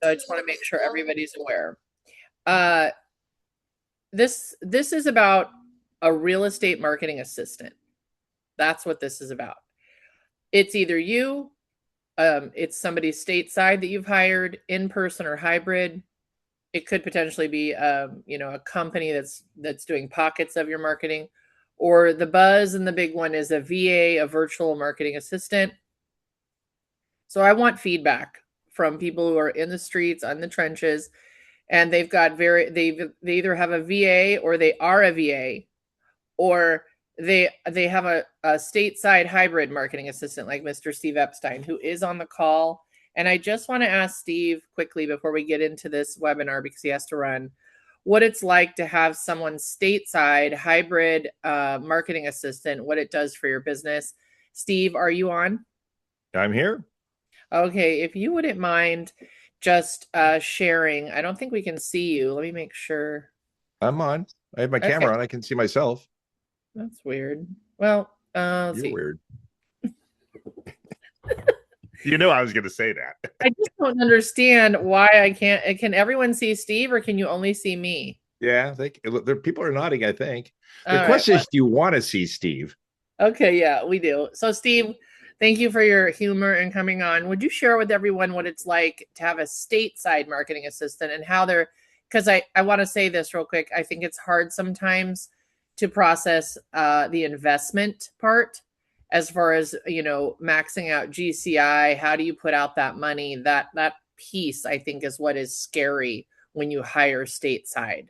So I just want to make sure everybody's aware. Uh, this is about a real estate marketing assistant. That's what this is about. It's either you, it's somebody stateside that you've hired, in person or hybrid. It could potentially be, a company that's doing pockets of your marketing, or the buzz and the big one is a VA, a virtual marketing assistant. So I want feedback from people who are in the streets, on the trenches, and they either have a VA or they are a VA, or they have a stateside hybrid marketing assistant like Mr. Steve Epstein, who is on the call. And I just want to ask Steve quickly before we get into this webinar, because he has to run, what it's like to have someone stateside hybrid marketing assistant, what it does for your business. Steve, are you on? I'm here. Okay, if you wouldn't mind just sharing. I don't think we can see you. Let me make sure. I'm on. I have my Okay, camera on. I can see myself. that's weird. Well, let's You're see. weird. You know I was going to say that. I just don't understand why I can't. Can everyone see Steve, or can you only see me? Yeah, people are nodding, I think. The All right. question is, do you want to see Steve? Okay, yeah, we do. So, Steve, thank you for your humor and coming on. Would you share with everyone what it's like to have a stateside marketing assistant and how they're, because I want to say this real quick. I think it's hard sometimes to process the investment part as far as, maxing out GCI. How do you put out that money? That piece, I think, is what is scary when you hire stateside.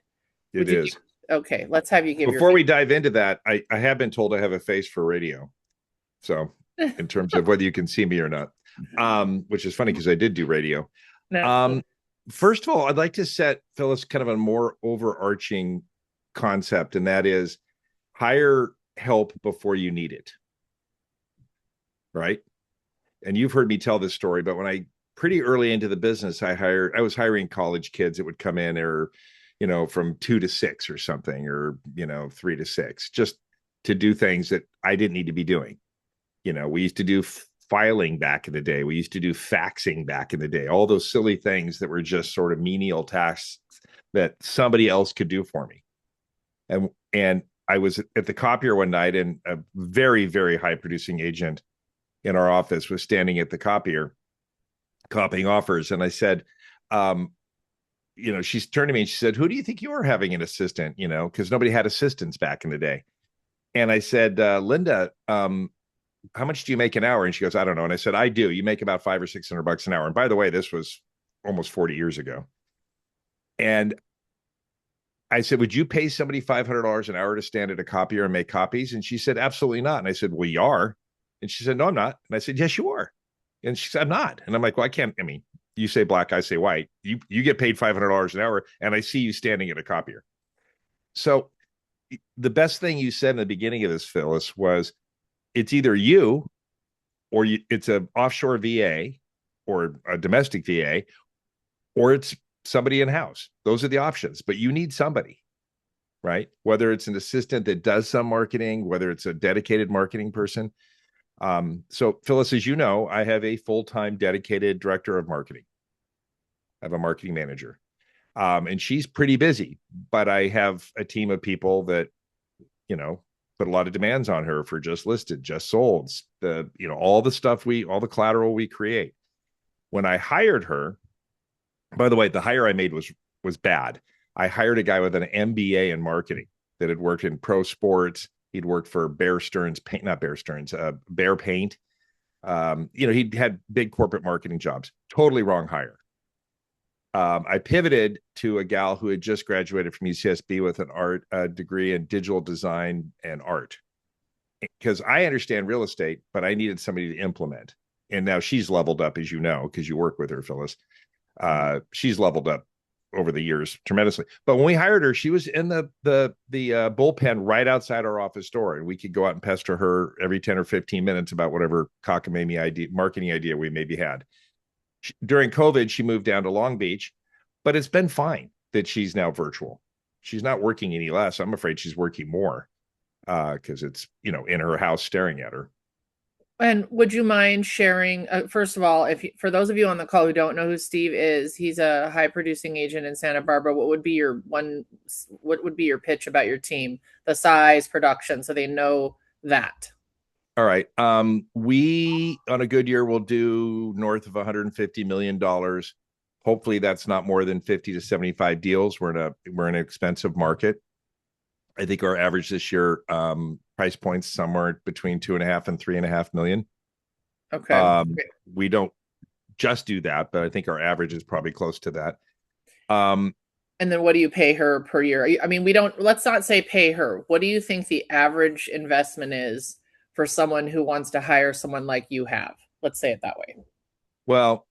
It Would you is. Okay, let's have you give your Before we dive into that, I have been told I have a face for radio. So, in terms of whether you can see me or not, which is funny because I did do radio. no. Um, First of all, I'd like to set Phyllis kind of a more overarching concept, and that is hire help before you need it. Right. And you've heard me tell this story, but when I pretty early into the business, I was hiring college kids that would come in, or, from 2 to 6 or something, or, 3 to 6, just to do things that I didn't need to be doing. We used to do filing back in the day. We used to do faxing back in the day, all those silly things that were just sort of menial tasks that somebody else could do for me. And I was at the copier one night, and a very, very high producing agent in our office was standing at the copier copying offers. And I said, she's turned to me and she said, who do you think you're having an assistant? Because nobody had assistants back in the day. And I said, Linda, how much do you make an hour? And she goes, I don't know. And I said, I do. You make about $500 or $600 an hour. And by the way, this was almost 40 years ago. And I said, would you pay somebody $500 an hour to stand at a copier and make copies? And she said, absolutely not. And I said, well, you are. And she said, no, I'm not. And I said, yes, you are. And she said, I'm not. And I'm like, well, you say black, I say white. You get paid $500 an hour, and I see you standing at a copier. So the best thing you said in the beginning of this, Phyllis, was it's either you or it's an offshore VA or a domestic VA, or it's somebody in-house. Those are the options, but you need somebody, right? Whether it's an assistant that does some marketing, whether it's a dedicated marketing person. So Phyllis, as you know, I have a full-time dedicated director of marketing. I have a marketing manager. And she's pretty busy, but I have a team of people that, put a lot of demands on her for just listed, just sold, all the collateral we create. When I hired her, by the way, the hire I made was bad. I hired a guy with an MBA in marketing that had worked in pro sports. He'd worked for Bear Paint. He'd had big corporate marketing jobs. Totally wrong hire. I pivoted to a gal who had just graduated from UCSB with an art degree in digital design and art, because I understand real estate, but I needed somebody to implement. And now she's leveled up, as you know, because you work with her, Phyllis. She's leveled up over the years tremendously. But when we hired her, she was in the bullpen right outside our office door, and we could go out and pester her every 10 or 15 minutes about whatever cockamamie marketing idea we maybe had. During COVID, she moved down to Long Beach, but it's been fine that she's now virtual. She's not working any less. I'm afraid she's working more because it's, in her house staring at her. And would you mind sharing, first of all, if for those of you on the call who don't know who Steve is, he's a high producing agent in Santa Barbara. What would be your pitch about your team, the size, production, so they know that? All right. We on a good year will do north of $150 million. Hopefully that's not more than 50 to 75 deals. We're in an expensive market. I think our average this year, price points somewhere between 2.5 and 3.5 million. Okay. We don't just do that, but I think our average is probably close to that. Um, And then what do you pay her per year? I mean, let's not say pay her. What do you think the average investment is for someone who wants to hire someone like you have? Let's say it that way. well,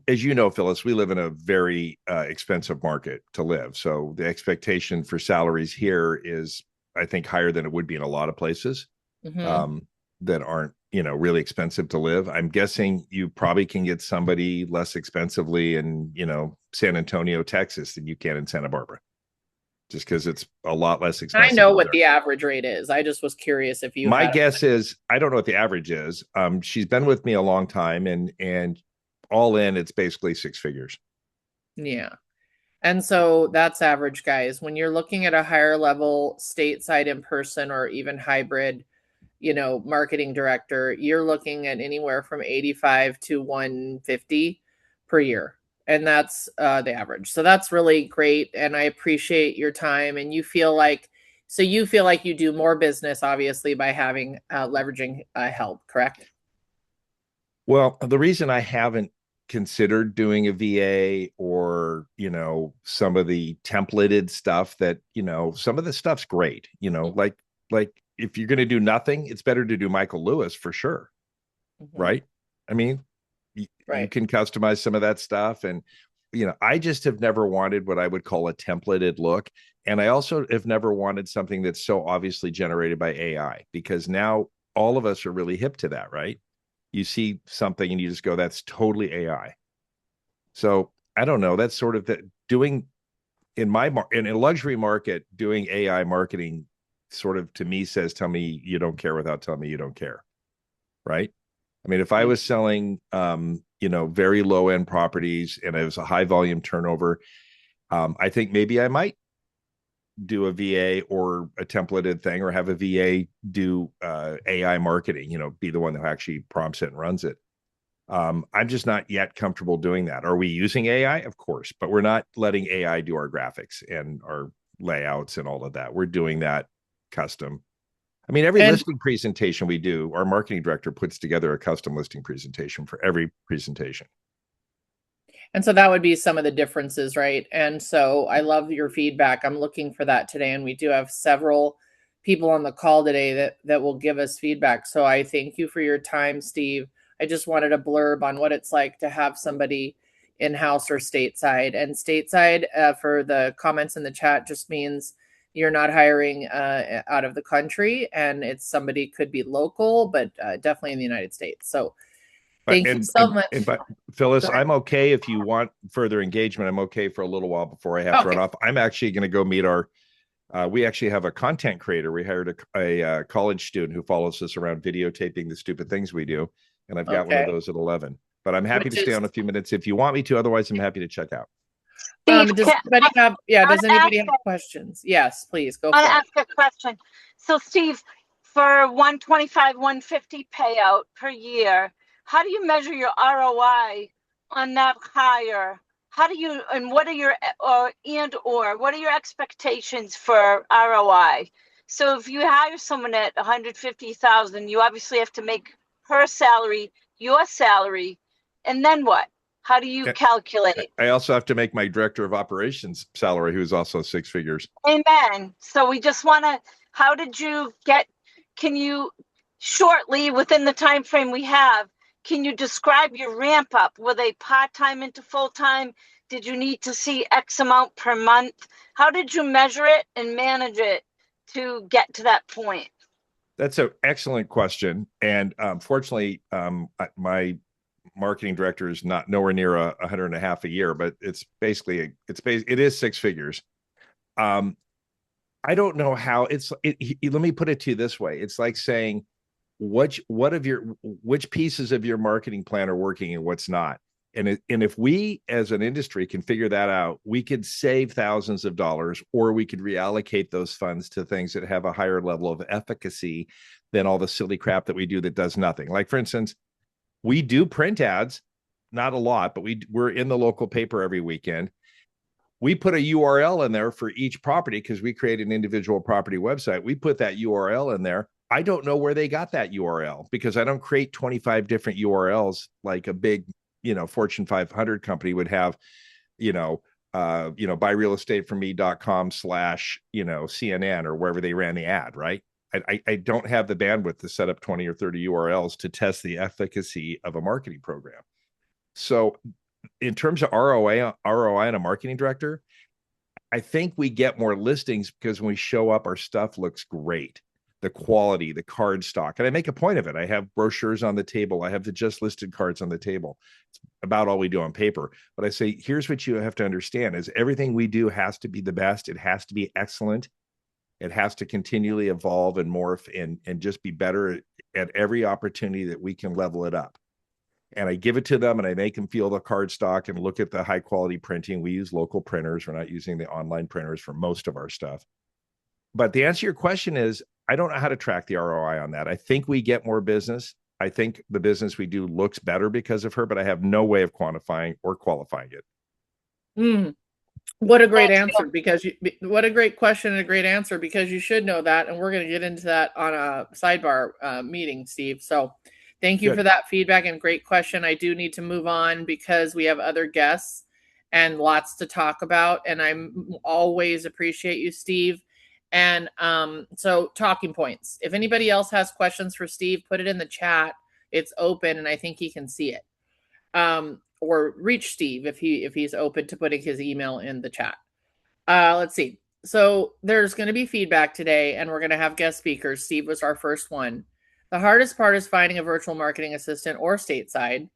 as you know, Phyllis, we live in a very expensive market to live. So the expectation for salaries here is, I think, higher than it would be in a lot of places Mm-hmm. um, that aren't, really expensive to live. I'm guessing you probably can get somebody less expensively in, San Antonio, Texas than you can in Santa Barbara, just because it's a lot less I expensive know to live what there. the average rate is. I just was curious if you My had. guess is I don't know what the average is. She's been with me a long time, and all in, it's basically six figures. Yeah. And so that's average, guys. When you're looking at a higher level stateside in person or even hybrid, marketing director, you're looking at anywhere from 85 to 150 per year. And that's the average. So that's really great. And I appreciate your time. And you feel like you do more business, obviously, by having leveraging help, correct? Well, the reason I haven't considered doing a VA or, some of the templated stuff that, some of the stuff's great, like if you're going to do nothing, it's better to do Michael Lewis for sure. Mm-hmm. Right. I mean, you Right. can customize some of that stuff. And, I just have never wanted what I would call a templated look. And I also have never wanted something that's so obviously generated by AI, because now all of us are really hip to that, right? You see something and you just go, that's totally AI. So I don't know. That's sort of the doing in a luxury market, doing AI marketing sort of to me says, tell me you don't care without telling me you don't care. Right. I mean, if I Yeah. was selling, very low end properties and it was a high volume turnover, I think maybe I might do a VA or a templated thing, or have a VA do AI marketing, be the one that actually prompts it and runs it. I'm just not yet comfortable doing that. Are we using AI? Of course, but we're not letting AI do our graphics and our layouts and all of that. We're doing that custom. I mean, every And listing presentation we do, our marketing director puts together a custom listing presentation for every presentation. And so that would be some of the differences, right? And so I love your feedback. I'm looking for that today. And we do have several people on the call today that will give us feedback. So I thank you for your time, Steve. I just wanted a blurb on what it's like to have somebody in-house or stateside. And stateside, for the comments in the chat, just means you're not hiring out of the country, and it's somebody could be local, but definitely in the United States. So But thank you and so and much. and but Phyllis, Go ahead. I'm okay if you want further engagement. I'm okay for a little while before I have to run Okay. off. I'm actually going to go meet our. We actually have a content creator. We hired a college student who follows us around, videotaping the stupid things we do, and I've got one of Okay. those at 11. But I'm happy to Which stay is on a few minutes if you want me to. Otherwise, I'm happy to check out. Steve, does anybody have I does anybody have questions? Yes, please go want to for it. ask a question. So, Steve, for 125, 150 payout per year, how do you measure your ROI on that hire? How do you, and what are your, or what are your expectations for ROI? So if you hire someone at 150,000, you obviously have to make her salary, your salary, and then what? How do you calculate? I also have to make my director of operations salary, who's also six figures. Amen. So we just want to, how did you get, can you shortly within the time frame we have, can you describe your ramp up? Were they part-time into full-time? Did you need to see X amount per month? How did you measure it and manage it to get to that point? That's an excellent question. And fortunately, my marketing director is not nowhere near 100.5 a year, but it is six figures. I don't know how let me put it to you this way. It's like saying, which pieces of your marketing plan are working and what's not. And if we as an industry can figure that out, we could save thousands of dollars, or we could reallocate those funds to things that have a higher level of efficacy than all the silly crap that we do that does nothing. Like, for instance, we do print ads, not a lot, but we're in the local paper every weekend. We put a URL in there for each property because we create an individual property website. We put that URL in there. I don't know where they got that URL because I don't create 25 different URLs like a big, Fortune 500 company would have, buyrealestatefromme.com/, CNN or wherever they ran the ad, right? I don't have the bandwidth to set up 20 or 30 URLs to test the efficacy of a marketing program. So in terms of ROI and a marketing director, I think we get more listings because when we show up, our stuff looks great. The quality, the card stock. And I make a point of it. I have brochures on the table. I have the just listed cards on the table. It's about all we do on paper. But I say, here's what you have to understand is everything we do has to be the best. It has to be excellent. It has to continually evolve and morph and just be better at every opportunity that we can level it up. And I give it to them and I make them feel the card stock and look at the high quality printing. We use local printers. We're not using the online printers for most of our stuff. But the answer to your question is, I don't know how to track the ROI on that. I think we get more business. I think the business we do looks better because of her, but I have no way of quantifying or qualifying it. What a great answer, what a great question and a great answer, because you should know that. And we're going to get into that on a sidebar meeting, Steve. So thank you for that feedback and great question. I do need to move on because we have other guests and lots to talk about. And I always appreciate you, Steve. And so talking points. If anybody else has questions for Steve, put it in the chat. It's open and I think he can see it. Or reach Steve if he's open to putting his email in the chat. Let's see. So there's going to be feedback today and we're going to have guest speakers. Steve was our first one. The hardest part is finding a virtual marketing assistant or stateside.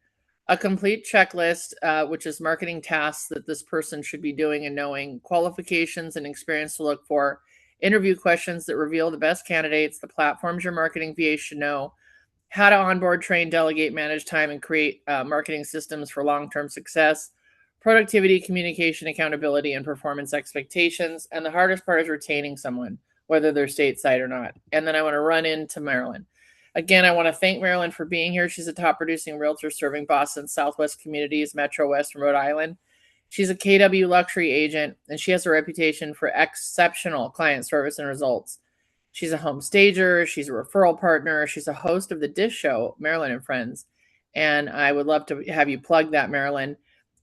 A complete checklist, which is marketing tasks that this person should be doing and knowing, qualifications and experience to look for, interview questions that reveal the best candidates, the platforms your marketing VA should know, how to onboard, train, delegate, manage time, and create marketing systems for long-term success, productivity, communication, accountability, and performance expectations. And the hardest part is retaining someone, whether they're stateside or not. And then I want to run into Marilyn. Again, I want to thank Marilyn for being here. She's a top producing realtor serving Boston's Southwest communities, Metro West, and Rhode Island. She's a KW luxury agent, and she has a reputation for exceptional client service and results. She's a home stager. She's a referral partner. She's a host of the Dish Show, Marilyn and Friends. And I would love to have you plug that, Marilyn.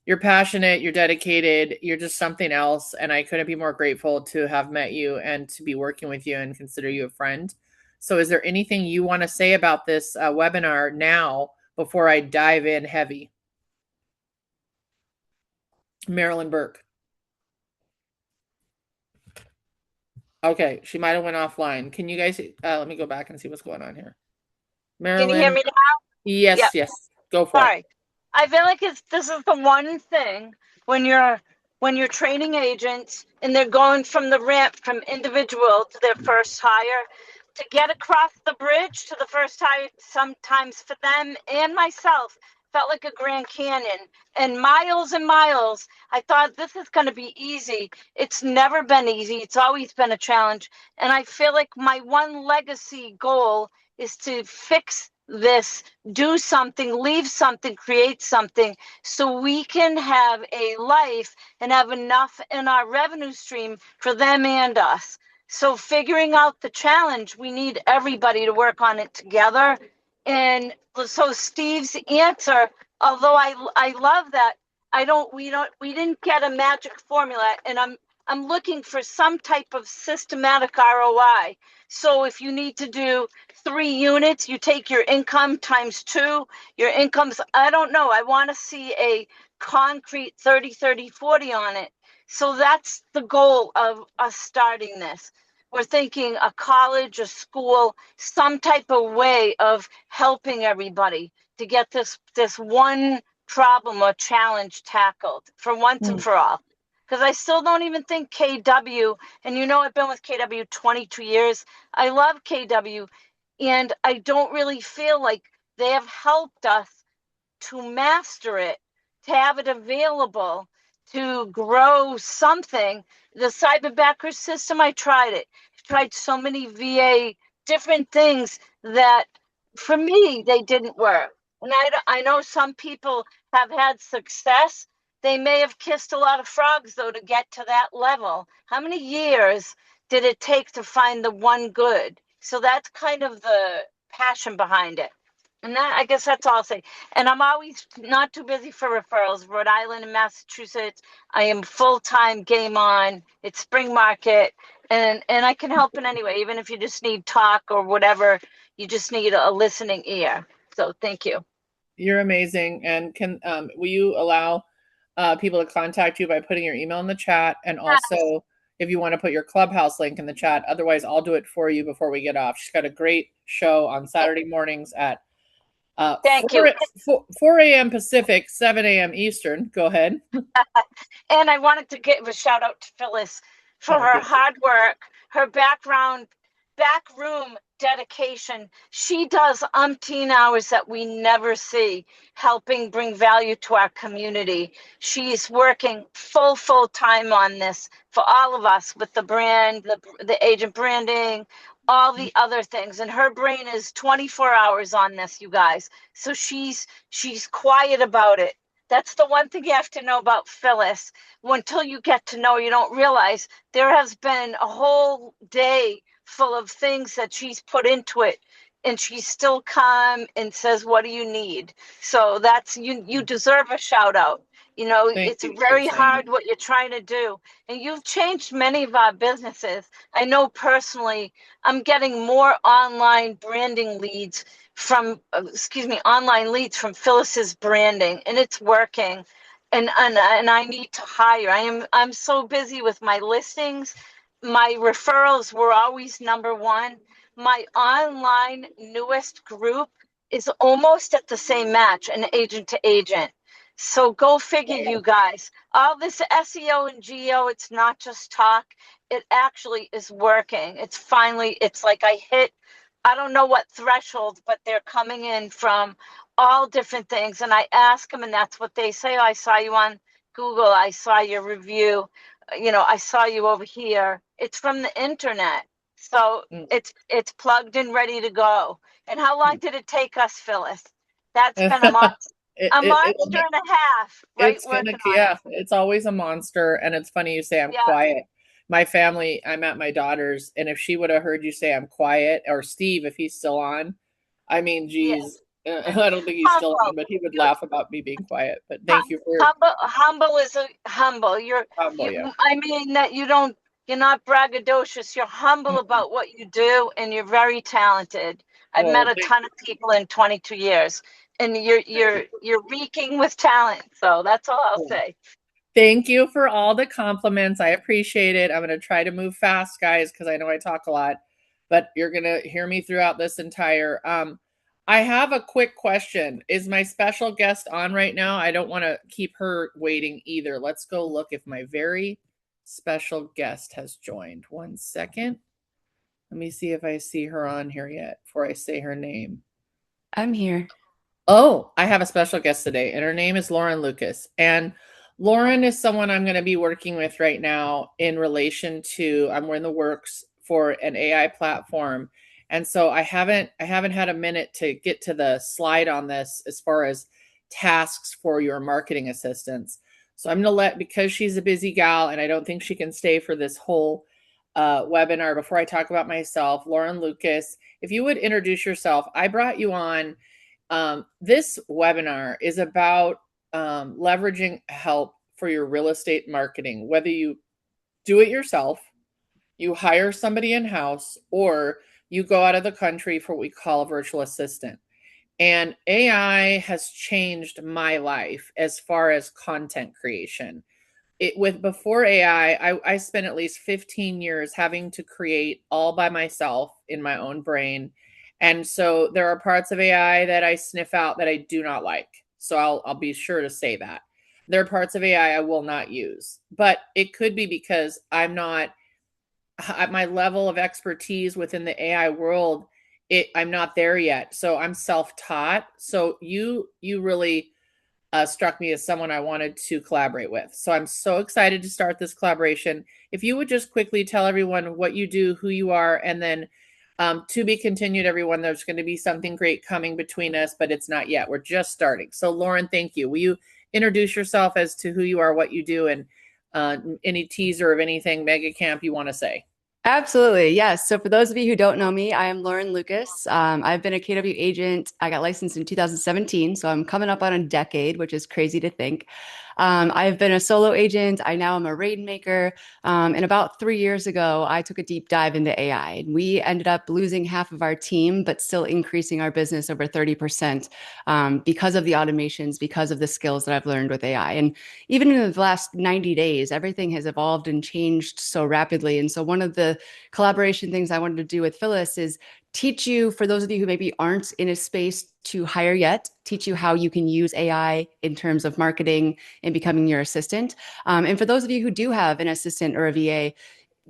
You're passionate. You're dedicated. You're just something else. And I couldn't be more grateful to have met you and to be working with you and consider you a friend. So is there anything you want to say about this webinar now before I dive in heavy? Marilyn Burke. Okay, she might have went offline. Can you guys, let me go back and see what's going on here. Marilyn. Can you hear me now? Yes, yep. Yes. Go for it. I feel like this is the one thing when you're training agents and they're going from the ramp from individual to their first hire, to get across the bridge to the first hire, sometimes for them and myself, felt like a Grand Canyon and miles. I thought this is going to be easy. It's never been easy. It's always been a challenge. And I feel like my one legacy goal is to fix this, do something, leave something, create something so we can have a life and have enough in our revenue stream for them and us. So figuring out the challenge, we need everybody to work on it together. And so Steve's answer, although I love that, we didn't get a magic formula, and I'm looking for some type of systematic ROI. So if you need to do 3 units, you take your income times 2, your income's, I don't know, I want to see a concrete 30, 30, 40 on it. So that's the goal of us starting this. We're thinking a college, a school, some type of way of helping everybody to get this one problem or challenge tackled for once and for all. Because I still don't even think KW, and I've been with KW 22 years. I love KW. And I don't really feel like they have helped us to master it, to have it available, to grow something. The cyberbacker system, I tried it. I tried so many VA different things that for me, they didn't work. And I know some people have had success. They may have kissed a lot of frogs, though, to get to that level. How many years did it take to find the one good? So that's kind of the passion behind it. And that, I guess that's all I'll say. And I'm always not too busy for referrals. Rhode Island and Massachusetts, I am full-time game on. It's spring market, and I can help in any way, even if you just need talk or whatever. You just need a listening ear. So thank you. You're amazing. And will you allow people to contact you by putting your email in the chat, and also if you want to put your Clubhouse link in the chat? Otherwise, I'll do it for you before we get off. She's got a great show on Saturday mornings at Thank 4 a.m. Pacific, 7 a.m. Eastern. Go ahead. And I wanted to give a shout out to Phyllis for her hard work, her backroom dedication. She does umpteen hours that we never see, helping bring value to our community. She's working full time on this for all of us with the brand, the agent branding, all the other things. And her brain is 24 hours on this, you guys. So she's quiet about it. That's the one thing you have to know about Phyllis. Until you get to know, you don't realize there has been a whole day full of things that she's put into it, and she's still calm and says, what do you need? So that's, you deserve a shout out. You know, it's very hard what you're trying to do, and you've changed many of our businesses. I know personally, I'm getting more online branding leads from, online leads from Phyllis's branding, and it's working. And I need to hire. I'm so busy with my listings. My referrals were always number one. My online newest group is almost at the same match, an agent to agent. So go figure, you guys. All this SEO and GEO, it's not just talk. It actually is working. It's like I hit, I don't know what threshold, but they're coming in from all different things. And I ask them, and that's what they say. I saw you on Google. I saw your review. I saw you over here. It's from the internet. So it's plugged and ready to go. And how long did it take us, Phyllis? That's been a monster. A monster and a half, right? It's always a monster. And it's funny you say I'm quiet. My family, I'm at my daughter's, and if she would have heard you say I'm quiet, or Steve, if he's still on, I mean, geez, I don't think he's still on, but he would laugh about me being quiet. But thank you for humble is humble. You're humble, I mean that you're not braggadocious. You're humble about what you do, and you're very talented. I've met a ton of people in 22 years. And you're reeking with talent. So that's all I'll say. Thank you for all the compliments. I appreciate it. I'm going to try to move fast, guys, because I know I talk a lot, but you're going to hear me throughout this entire. I have a quick question. Is my special guest on right now? I don't want to keep her waiting either. Let's go look if my very special guest has joined. 1 second. Let me see if I see her on here yet before I say her name. I'm here. Oh, I have a special guest today, and her name is Lauren Lucas. And Lauren is someone I'm going to be working with right now in relation to, I'm in the works for an AI platform. And so I haven't had a minute to get to the slide on this as far as tasks for your marketing assistants. So I'm going to because she's a busy gal and I don't think she can stay for this whole webinar. Before I talk about myself, Lauren Lucas, if you would introduce yourself. I brought you on. This webinar is about leveraging help for your real estate marketing, whether you do it yourself, you hire somebody in-house, or you go out of the country for what we call a virtual assistant. And AI has changed my life as far as content creation. Before AI, I spent at least 15 years having to create all by myself in my own brain. And so there are parts of AI that I sniff out that I do not like. So I'll be sure to say that. There are parts of AI I will not use, but it could be because I'm not at my level of expertise within the AI world I'm not there yet. So I'm self-taught. So you really struck me as someone I wanted to collaborate with. So I'm so excited to start this collaboration. If you would just quickly tell everyone what you do, who you are, and then to be continued, everyone. There's going to be something great coming between us, but it's not yet. We're just starting. So Lauren, thank you. Will you introduce yourself as to who you are, what you do, and any teaser of anything mega camp you want to say? Absolutely. Yes. So for those of you who don't know me, I am Lauren Lucas. I've been a KW agent. I got licensed in 2017. So I'm coming up on a decade, which is crazy to think. I've been a solo agent. I now am a rainmaker. And about 3 years ago, I took a deep dive into AI. And we ended up losing half of our team, but still increasing our business over 30% because of the automations, because of the skills that I've learned with AI. And even in the last 90 days, everything has evolved and changed so rapidly. And so one of the collaboration things I wanted to do with Phyllis is teach you, for those of you who maybe aren't in a space to hire yet, teach you how you can use AI in terms of marketing and becoming your assistant. And for those of you who do have an assistant or a VA,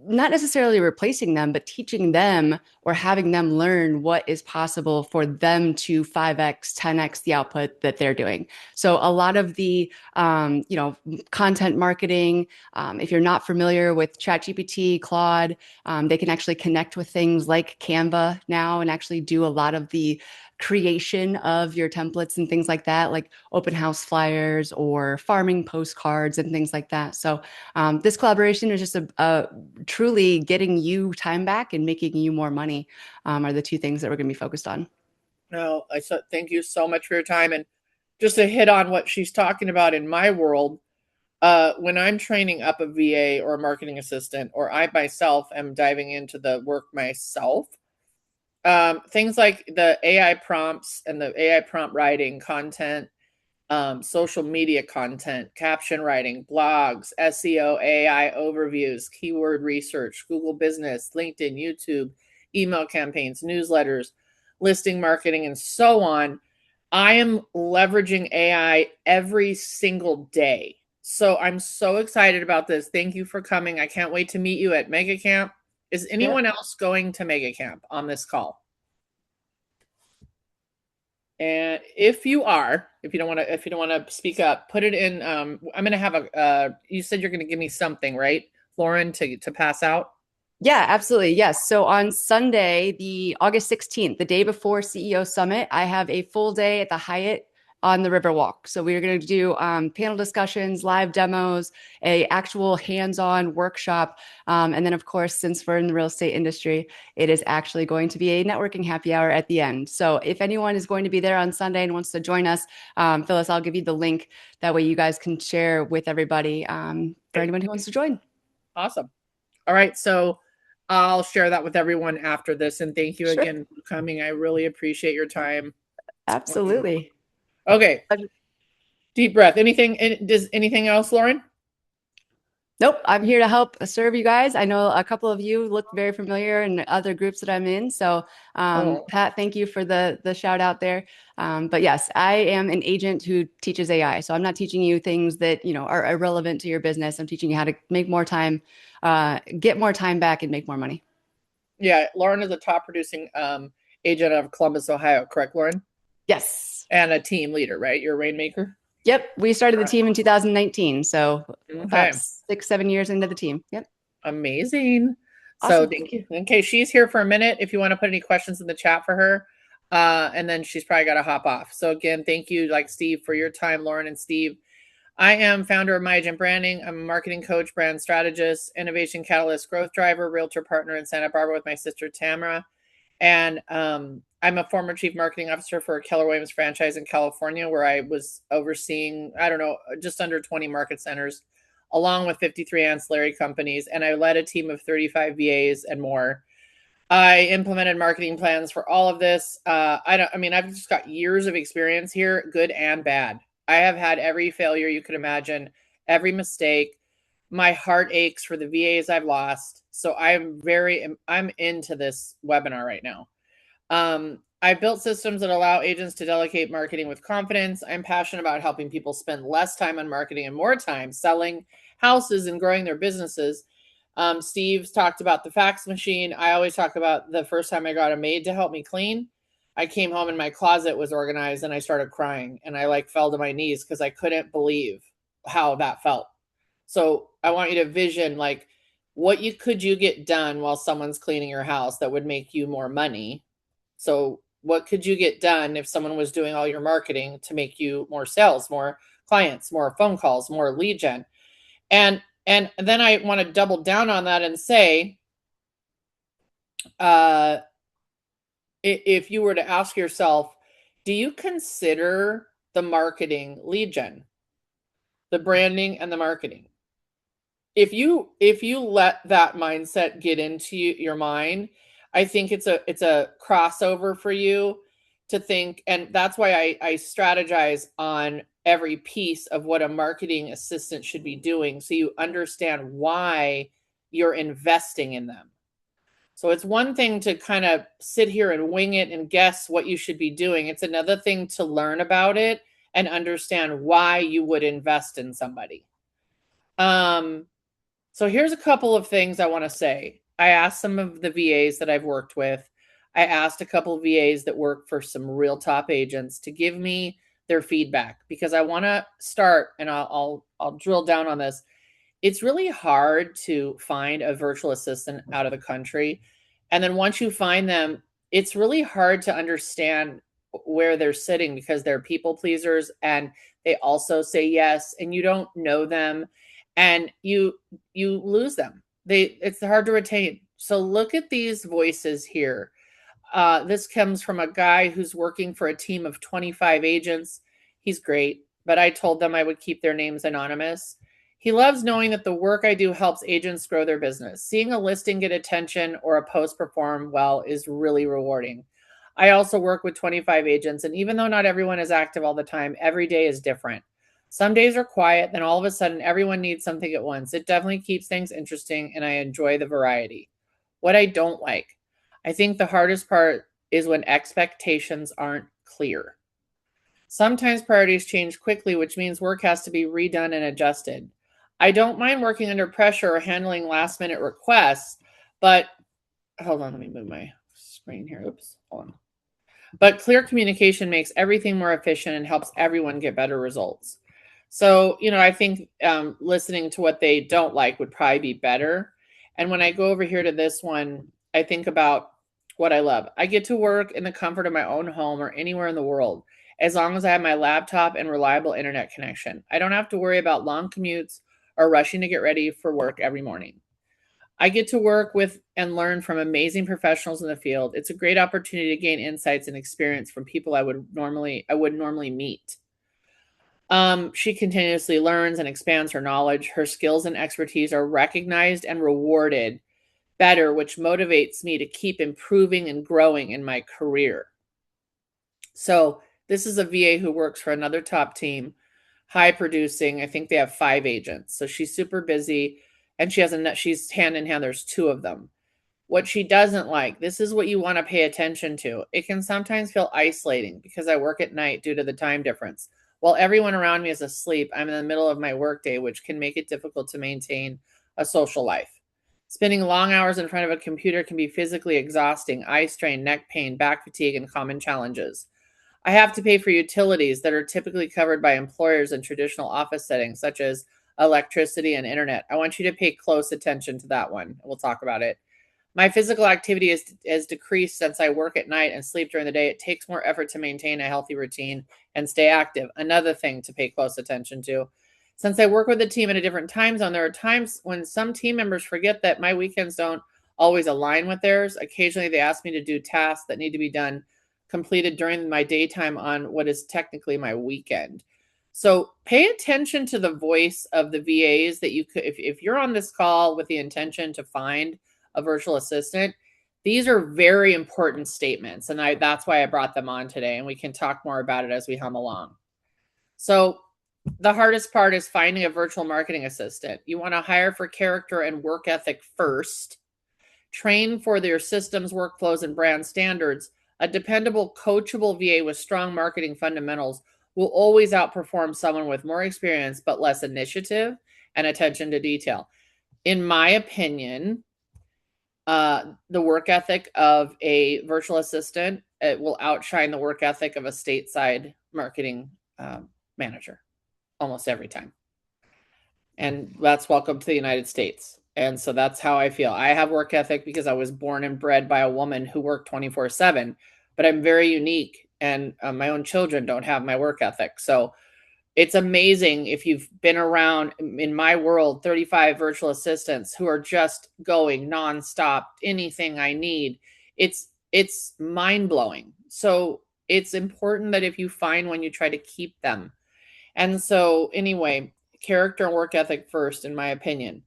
not necessarily replacing them, but teaching them or having them learn what is possible for them to 5x, 10x the output that they're doing. So a lot of the, content marketing, if you're not familiar with ChatGPT, Claude, they can actually connect with things like Canva now and actually do a lot of the creation of your templates and things like that, like open house flyers or farming postcards and things like that. So this collaboration is just a truly getting you time back and making you more money are the two things that we're going to be focused on. No, thank you so much for your time. And just to hit on what she's talking about in my world, when I'm training up a VA or a marketing assistant, or I myself am diving into the work myself, things like the AI prompts and the AI prompt writing content, social media content, caption writing, blogs, SEO, AI overviews, keyword research, Google Business, LinkedIn, YouTube, email campaigns, newsletters, listing marketing, and so on. I am leveraging AI every single day. So I'm so excited about this. Thank you for coming. I can't wait to meet you at Mega Camp. Is anyone else going to Mega Camp on this call? And if you are, if you don't want to speak up, put it in. I'm going to have you said you're going to give me something, right, Lauren, to pass out? Yeah, absolutely. Yes. So on Sunday, the August 16th, the day before CEO Summit, I have a full day at the Hyatt on the Riverwalk. So we're going to do panel discussions, live demos, a actual hands-on workshop. And then, of course, since we're in the real estate industry, it is actually going to be a networking happy hour at the end. So if anyone is going to be there on Sunday and wants to join us, Phyllis, I'll give you the link. That way you guys can share with everybody for anyone who wants to join. Awesome. All right. So I'll share that with everyone after this. And thank you again for coming. I really appreciate your time. Absolutely. Okay. Deep breath. Anything else, Lauren? Nope. I'm here to help serve you guys. I know a couple of you look very familiar in other groups that I'm in. So Pat, thank you for the shout out there. But yes, I am an agent who teaches AI. So I'm not teaching you things that, are irrelevant to your business. I'm teaching you how to make more time, get more time back and make more money. Yeah. Lauren is a top producing agent of Columbus, Ohio. Correct, Lauren? Yes. And a team leader, right? You're a rainmaker? Yep. We started the team in 2019. So about 6-7 years into the team. Yep. Amazing. Awesome. So thank you. Okay. She's here for a minute. If you want to put any questions in the chat for her, and then she's probably got to hop off. So again, thank you, like Steve, for your time, Lauren and Steve. I am founder of My Agent Branding. I'm a marketing coach, brand strategist, innovation catalyst, growth driver, realtor partner in Santa Barbara with my sister, Tamara. And I'm a former chief marketing officer for a Keller Williams franchise in California, where I was overseeing, just under 20 market centers, along with 53 ancillary companies. And I led a team of 35 VAs and more. I implemented marketing plans for all of this. I've just got years of experience here, good and bad. I have had every failure you could imagine, every mistake. My heart aches for the VAs I've lost. So I'm into this webinar right now. I've built systems that allow agents to delegate marketing with confidence. I'm passionate about helping people spend less time on marketing and more time selling houses and growing their businesses. Steve's talked about the fax machine. I always talk about the first time I got a maid to help me clean. I came home and my closet was organized and I started crying and I like fell to my knees because I couldn't believe how that felt. So I want you to vision like what could you get done while someone's cleaning your house that would make you more money. So what could you get done if someone was doing all your marketing to make you more sales, more clients, more phone calls, more lead gen? And then I want to double down on that and say, if you were to ask yourself, do you consider the marketing lead gen, the branding and the marketing? If you let that mindset get into your mind, I think it's a crossover for you to think, and that's why I strategize on every piece of what a marketing assistant should be doing so you understand why you're investing in them. So it's one thing to kind of sit here and wing it and guess what you should be doing. It's another thing to learn about it and understand why you would invest in somebody. So here's a couple of things I want to say. I asked some of the VAs that I've worked with. I asked a couple of VAs that work for some real top agents to give me their feedback because I want to start, and I'll drill down on this. It's really hard to find a virtual assistant out of the country. And then once you find them, it's really hard to understand where they're sitting because they're people pleasers and they also say yes, and you don't know them and you lose them. It's hard to retain. So look at these voices here. This comes from a guy who's working for a team of 25 agents. He's great, but I told them I would keep their names anonymous. He loves knowing that the work I do helps agents grow their business. Seeing a listing get attention or a post perform well is really rewarding. I also work with 25 agents, and even though not everyone is active all the time, every day is different. Some days are quiet, then all of a sudden everyone needs something at once. It definitely keeps things interesting, and I enjoy the variety. What I don't like, I think the hardest part is when expectations aren't clear. Sometimes priorities change quickly, which means work has to be redone and adjusted. I don't mind working under pressure or handling last minute requests, but hold on, let me move my screen here. Oops, hold on. But clear communication makes everything more efficient and helps everyone get better results. So, I think listening to what they don't like would probably be better. And when I go over here to this one, I think about what I love. I get to work in the comfort of my own home or anywhere in the world, as long as I have my laptop and reliable internet connection. I don't have to worry about long commutes or rushing to get ready for work every morning. I get to work with and learn from amazing professionals in the field. It's a great opportunity to gain insights and experience from people I wouldn't normally meet. She continuously learns and expands her knowledge. Her skills and expertise are recognized and rewarded better, which motivates me to keep improving and growing in my career. So this is a VA who works for another top team, high producing. I think they have 5 agents. So she's super busy and she's hand in hand. There's 2 of them. What she doesn't like, this is what you want to pay attention to. It can sometimes feel isolating because I work at night due to the time difference. While everyone around me is asleep, I'm in the middle of my workday, which can make it difficult to maintain a social life. Spending long hours in front of a computer can be physically exhausting, eye strain, neck pain, back fatigue, and common challenges. I have to pay for utilities that are typically covered by employers in traditional office settings, such as electricity and internet. I want you to pay close attention to that one. We'll talk about it. My physical activity has decreased since I work at night and sleep during the day. It takes more effort to maintain a healthy routine and stay active. Another thing to pay close attention to. Since I work with a team in a different time zone, there are times when some team members forget that my weekends don't always align with theirs. Occasionally, they ask me to do tasks that need to be completed during my daytime on what is technically my weekend. So pay attention to the voice of the VAs that you could, if you're on this call with the intention to find a virtual assistant, these are very important statements. And that's why I brought them on today. And we can talk more about it as we hum along. So the hardest part is finding a virtual marketing assistant. You want to hire for character and work ethic first. Train for their systems, workflows, and brand standards. A dependable, coachable VA with strong marketing fundamentals will always outperform someone with more experience but less initiative and attention to detail. in my opinion, the work ethic of a virtual assistant, it will outshine the work ethic of a stateside marketing manager almost every time. And that's welcome to the United States. And so that's how I feel. I have work ethic because I was born and bred by a woman who worked 24/7, but I'm very unique, and my own children don't have my work ethic. So it's amazing if you've been around in my world, 35 virtual assistants who are just going nonstop, anything I need. It's mind-blowing. So it's important that if you find one, you try to keep them. And so anyway, character and work ethic first, in my opinion.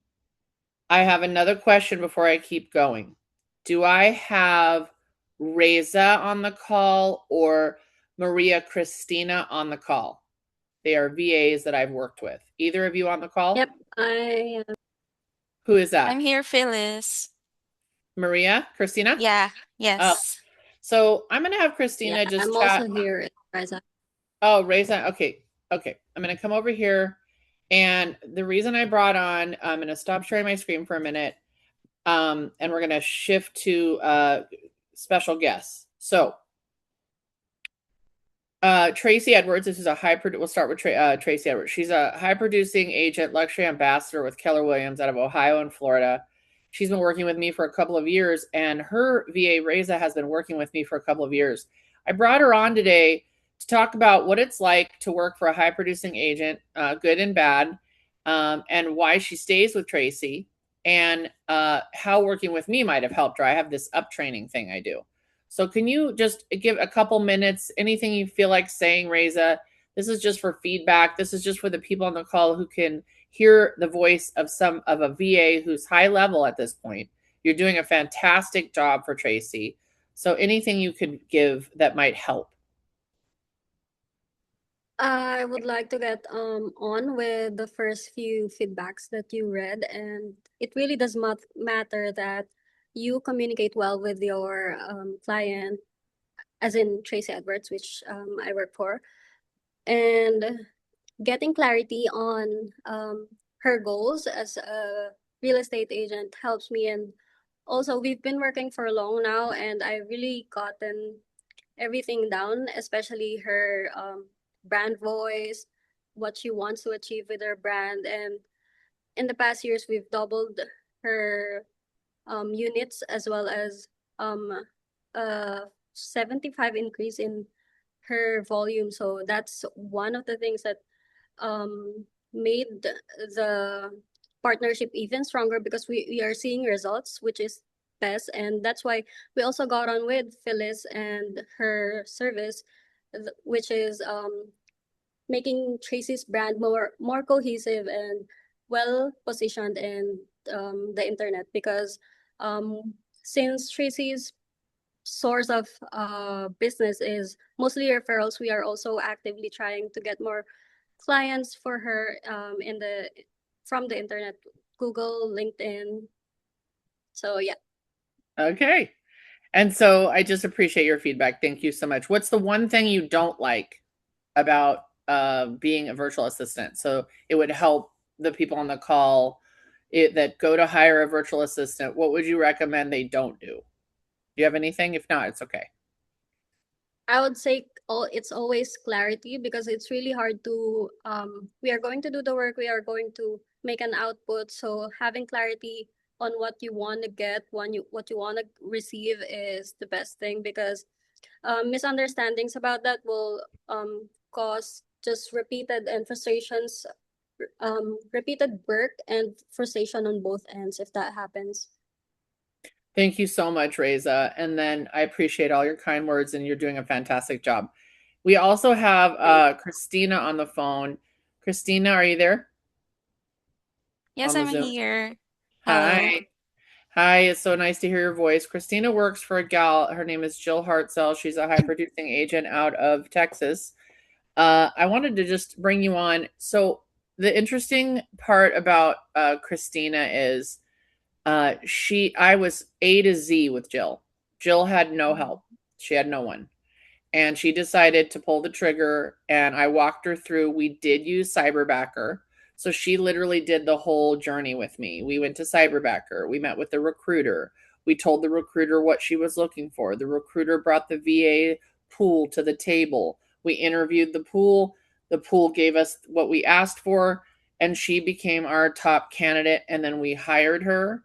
I have another question before I keep going. Do I have Reza on the call or Maria Christina on the call? They are VAs that I've worked with. Either of you on the call? Yep, I am. Who is that? I'm here, Phyllis. Maria? Christina? Yeah, Oh, yes. so I'm going to have Christina Yeah, just I'm chat. also here, Riza. Oh, Reza. Okay. Okay. I'm going to come over here. And the reason I brought on, I'm going to stop sharing my screen for a minute. And we're going to shift to special guests. So Tracy Edwards, this is a we'll start with Tracy Edwards. She's a high producing agent, luxury ambassador with Keller Williams out of Ohio and Florida. She's been working with me for a couple of years, and her VA, Reza, has been working with me for a couple of years. I brought her on today to talk about what it's like to work for a high producing agent, good and bad, and why she stays with Tracy, and how working with me might have helped her. I have this up training thing I do. So can you just give a couple minutes, anything you feel like saying, Reza? This is just for feedback. This is just for the people on the call who can hear the voice of a VA who's high level at this point. You're doing a fantastic job for Tracy. So anything you could give that might help. I would like to get on with the first few feedbacks that you read, and it really does not matter that you communicate well with your client, as in Tracy Edwards, which I work for, and getting clarity on her goals as a real estate agent helps me. And also, we've been working for long now, and I really gotten everything down, especially her brand voice, what she wants to achieve with her brand. And in the past years, we've doubled her units, as well as a 75 increase in her volume. So that's one of the things that made the partnership even stronger, because we are seeing results, which is best. And that's why we also got on with Phyllis and her service, which is making Tracy's brand more cohesive and well positioned in the internet. Because since Tracy's source of business is mostly referrals, we are also actively trying to get more clients for her from the internet, Google, LinkedIn. So yeah. Okay. And so I just appreciate your feedback. Thank you so much. What's the one thing you don't like about being a virtual assistant? So it would help the people on the call that go to hire a virtual assistant. What would you recommend they don't do? Do you have anything? If not, it's okay. I would say it's always clarity, because it's really hard to, we are going to do the work, we are going to make an output. So having clarity on what you want to get, what you want to receive is the best thing, because misunderstandings about that will cause just repeated work and frustration on both ends if that happens. Thank you so much, Reza. And then I appreciate all your kind words, and you're doing a fantastic job. We also have Christina on the phone. Christina, are you there? Yes, On the I'm Zoom? here. Hello. Hi. Hi, it's so nice to hear your voice. Christina works for a gal. Her name is Jill Hartzell. She's a high producing agent out of Texas. I wanted to just bring you on. So the interesting part about Christina is I was A to Z with Jill. Jill had no help. She had no one. And she decided to pull the trigger, and I walked her through. We did use Cyberbacker. So she literally did the whole journey with me. We went to Cyberbacker. We met with the recruiter. We told the recruiter what she was looking for. The recruiter brought the VA pool to the table. We interviewed the pool. The pool gave us what we asked for, and she became our top candidate. And then we hired her.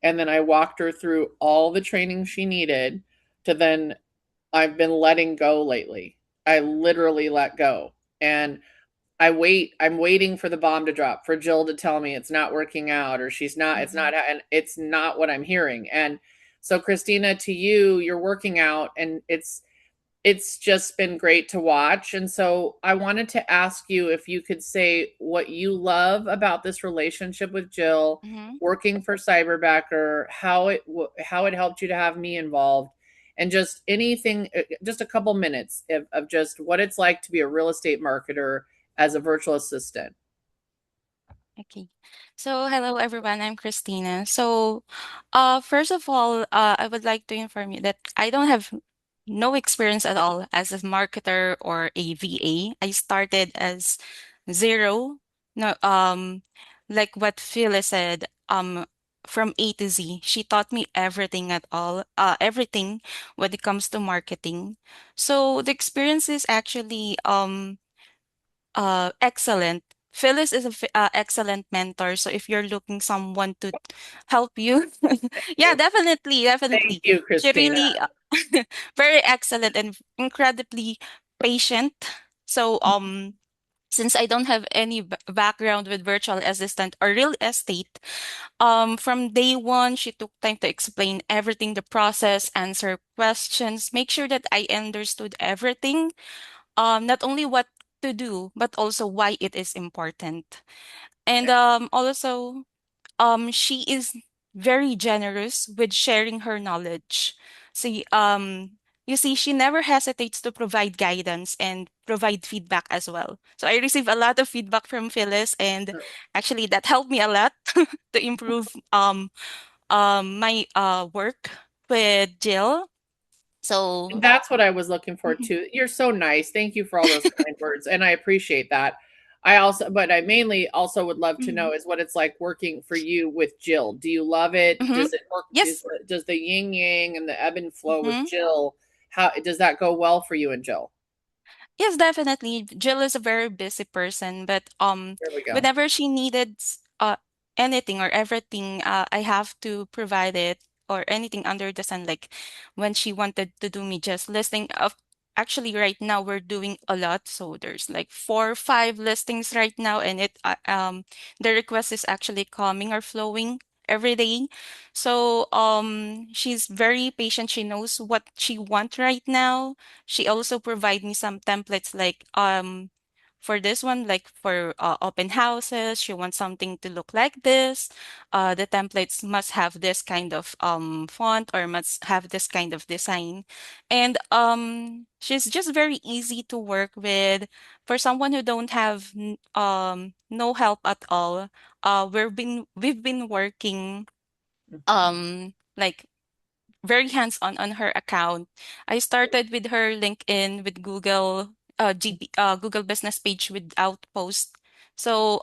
And then I walked her through all the training she needed to then I've been letting go lately. I literally let go. And I'm waiting for the bomb to drop, for Jill to tell me it's not working out, or she's not, it's not, and it's not what I'm hearing. And so Christina, to you, you're working out, and it's just been great to watch. And so I wanted to ask you if you could say what you love about this relationship with Jill, Mm-hmm. working for Cyberbacker, how it helped you to have me involved, and just anything, just a couple minutes of just what it's like to be a real estate marketer as a virtual assistant. Okay. So, hello everyone. I'm Christina. So, first of all, I would like to inform you that I don't have no experience at all as a marketer or a VA. I started as zero. No, like what Phyllis said, from A to Z. She taught me everything at all, everything when it comes to marketing. So the experience is actually excellent. Phyllis is an excellent mentor. So if you're looking someone to help you, yeah, definitely, Thank definitely. you, She Christina. really very excellent and incredibly patient. So since I don't have any background with virtual assistant or real estate, from day one, she took time to explain everything, the process, answer questions, make sure that I understood everything, not only what to do, but also why it is important. And also, she is very generous with sharing her knowledge. See, you see, she never hesitates to provide guidance and provide feedback as well. So I receive a lot of feedback from Phyllis, and actually that helped me a lot to improve my work with Jill. So And that's what I was looking for too. You're so nice. Thank you for all those kind words, and I appreciate that. But I mainly also would love to know mhm, is what it's like working for you with Jill. Do you love it? mhm. Does it work? Yes. Does the yin yang and the ebb and flow with Mhm. Jill? How does that go well for you and Jill? Yes, definitely. Jill is a very busy person, but There we go. whenever she needed anything or everything, I have to provide it or anything under the sun. Like when she wanted to do me just listing of actually right now we're doing a lot, so there's like 4 or 5 listings right now, and it the request is actually coming or flowing every day. So she's very patient. She knows what she wants right now. She also provide me some templates like for this one, like for open houses, she wants something to look like this. The templates must have this kind of font or must have this kind of design. And she's just very easy to work with. For someone who don't have no help at all, we've been working like very hands-on on her account. I started with her LinkedIn with Google Google business page with Outpost. So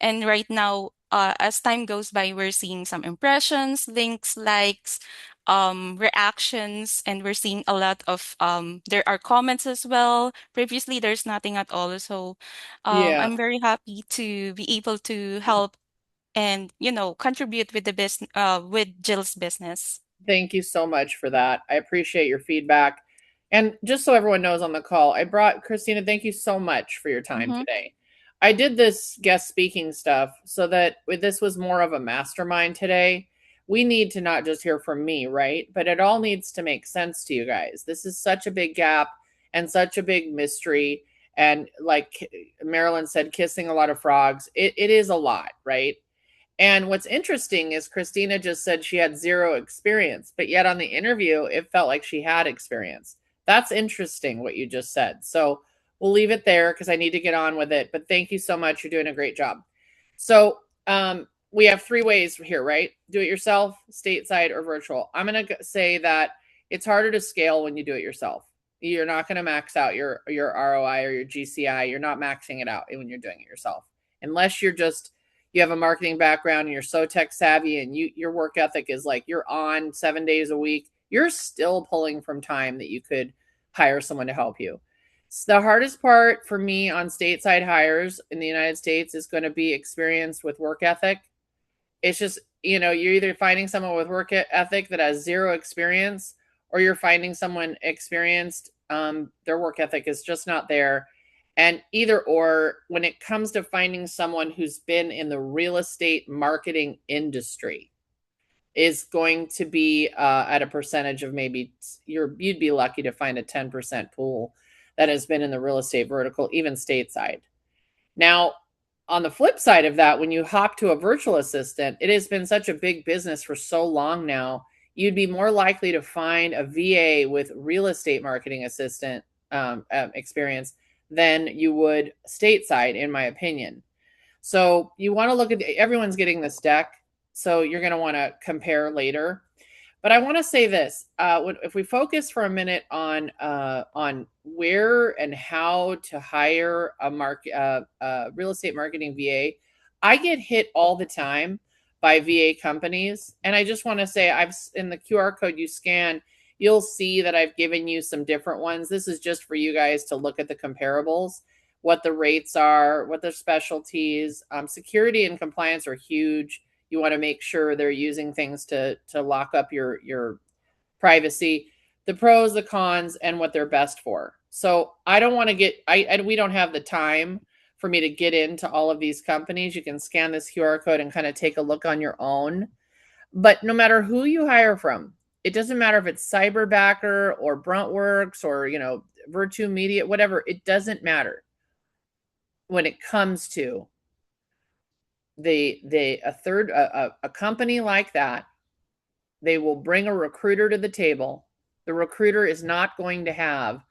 and right now as time goes by we're seeing some impressions, links, likes, reactions, and we're seeing a lot of there are comments as well. Previously there's nothing at all. So Yeah. I'm very happy to be able to help and contribute with the business with Jill's business. Thank you so much for that. I appreciate your feedback. And just so everyone knows on the call, I brought Christina, thank you so much for your time Mm-hmm. today. I did this guest speaking stuff so that this was more of a mastermind today. We need to not just hear from me, right? But it all needs to make sense to you guys. This is such a big gap and such a big mystery. And like Marilyn said, kissing a lot of frogs, it is a lot, right? And what's interesting is Christina just said she had zero experience, but yet on the interview, it felt like she had experience. That's interesting what you just said. So we'll leave it there because I need to get on with it. But thank you so much. You're doing a great job. So we have 3 ways here, right? Do it yourself, stateside, or virtual. I'm going to say that it's harder to scale when you do it yourself. You're not going to max out your ROI or your GCI. You're not maxing it out when you're doing it yourself. unless you have a marketing background and you're so tech savvy and your work ethic is like you're on 7 days a week, you're still pulling from time that you could hire someone to help you. So the hardest part for me on stateside hires in the United States is going to be experience with work ethic. It's just, you're either finding someone with work ethic that has zero experience, or you're finding someone experienced. Their work ethic is just not there. And either or, when it comes to finding someone who's been in the real estate marketing industry, is going to be at a percentage of maybe you'd be lucky to find a 10% pool that has been in the real estate vertical, even stateside. Now, on the flip side of that, when you hop to a virtual assistant, it has been such a big business for so long now, you'd be more likely to find a VA with real estate marketing assistant experience than you would stateside, in my opinion. So you want to look at, everyone's getting this deck, so you're going to want to compare later. But I want to say this: if we focus for a minute on where and how to hire a real estate marketing VA, I get hit all the time by VA companies, and I just want to say, in the QR code you scan, you'll see that I've given you some different ones. This is just for you guys to look at the comparables, what the rates are, what their specialties. Security and compliance are huge. You want to make sure they're using things to lock up your privacy, the pros, the cons, and what they're best for. So I don't want to we don't have the time for me to get into all of these companies. You can scan this QR code and kind of take a look on your own. But no matter who you hire from, it doesn't matter if it's Cyberbacker or Bruntworks or, Virtu Media, whatever, it doesn't matter. When it comes to a company like that, they will bring a recruiter to the table. The recruiter is not going to have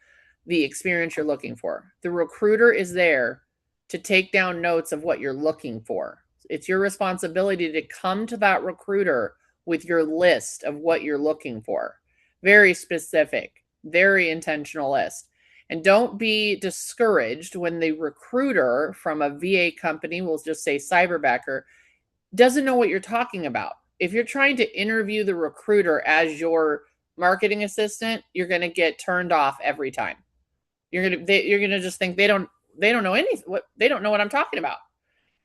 the experience you're looking for. The recruiter is there to take down notes of what you're looking for. It's your responsibility to come to that recruiter with your list of what you're looking for. Very specific, very intentional list. And don't be discouraged when the recruiter from a VA company, we'll just say Cyberbacker, doesn't know what you're talking about. If you're trying to interview the recruiter as your marketing assistant, you're going to get turned off every time. You're going to just think they don't know anything. They don't know what I'm talking about.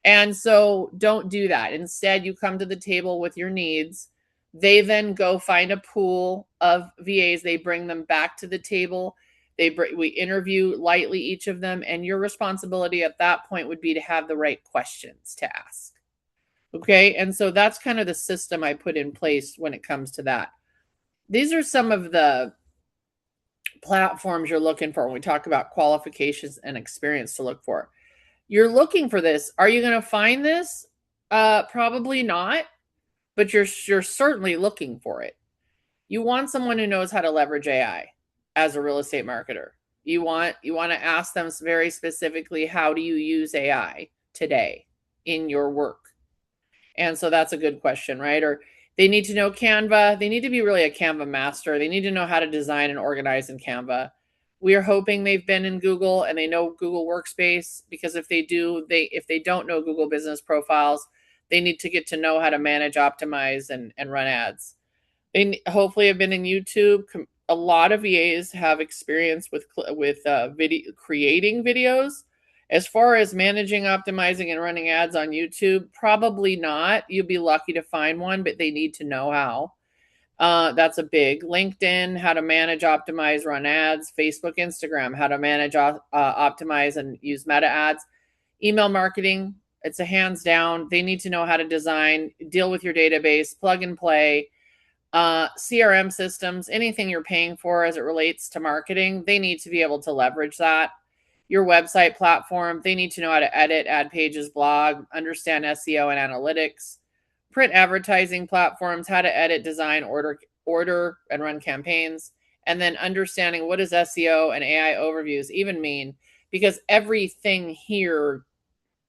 And so don't do that. Instead, you come to the table with your needs. They then go find a pool of VAs. They bring them back to the table. We interview lightly each of them, and your responsibility at that point would be to have the right questions to ask. Okay, and so that's kind of the system I put in place when it comes to that. These are some of the platforms you're looking for when we talk about qualifications and experience to look for. You're looking for this. Are you going to find this? Probably not, but you're certainly looking for it. You want someone who knows how to leverage AI. As a real estate marketer, you want to ask them very specifically, how do you use AI today in your work? And so that's a good question, right? Or they need to know Canva. They need to be really a Canva master. They need to know how to design and organize in Canva. We are hoping they've been in Google and they know Google Workspace, because if they don't know Google Business Profiles, they need to get to know how to manage, optimize, and run ads. They hopefully have been in YouTube. A lot of VAs have experience with creating videos. As far as managing, optimizing, and running ads on YouTube, probably not. You'll be lucky to find one, but they need to know how. That's a big. LinkedIn, how to manage, optimize, run ads. Facebook, Instagram, how to manage, optimize, and use meta ads. Email marketing, it's a hands down. They need to know how to design, deal with your database, plug and play. CRM systems, anything you're paying for as it relates to marketing, they need to be able to leverage that. Your website platform, they need to know how to edit, add pages, blog, understand SEO and analytics. Print advertising platforms, how to edit, design, order, and run campaigns. And then understanding what does SEO and AI overviews even mean, because everything here,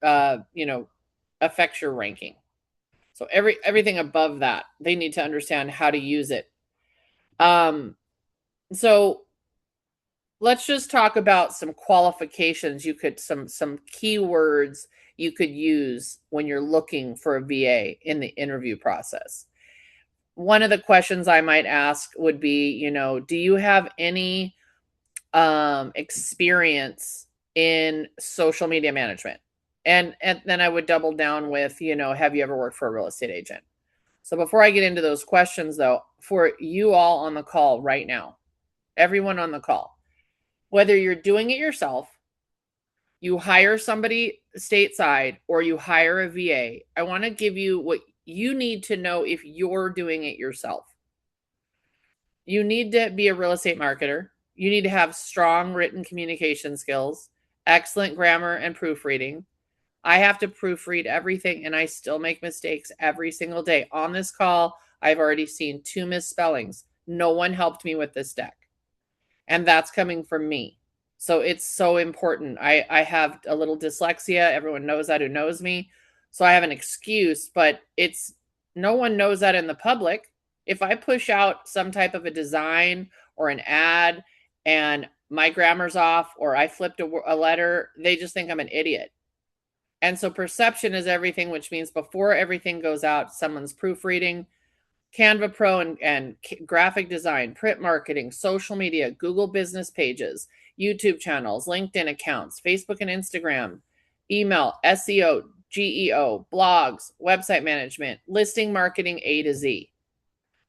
affects your ranking. So everything above that, they need to understand how to use it. So let's just talk about some qualifications some keywords you could use when you're looking for a VA in the interview process. One of the questions I might ask would be, you know, do you have any experience in social media management? And then I would double down with, you know, have you ever worked for a real estate agent? So before I get into those questions, though, for you all on the call right now, everyone on the call, whether you're doing it yourself, you hire somebody stateside, or you hire a VA, I want to give you what you need to know if you're doing it yourself. You need to be a real estate marketer. You need to have strong written communication skills, excellent grammar and proofreading. I have to proofread everything, and I still make mistakes every single day. On this call, I've already seen 2 misspellings. No one helped me with this deck. And that's coming from me. So it's so important. I have a little dyslexia. Everyone knows that who knows me. So I have an excuse, but it's no one knows that in the public. If I push out some type of a design or an ad and my grammar's off, or I flipped a letter, they just think I'm an idiot. And so perception is everything, which means before everything goes out, someone's proofreading. Canva Pro and graphic design, print marketing, social media, Google business pages, YouTube channels, LinkedIn accounts, Facebook and Instagram, email, SEO, GEO, blogs, website management, listing marketing A to Z,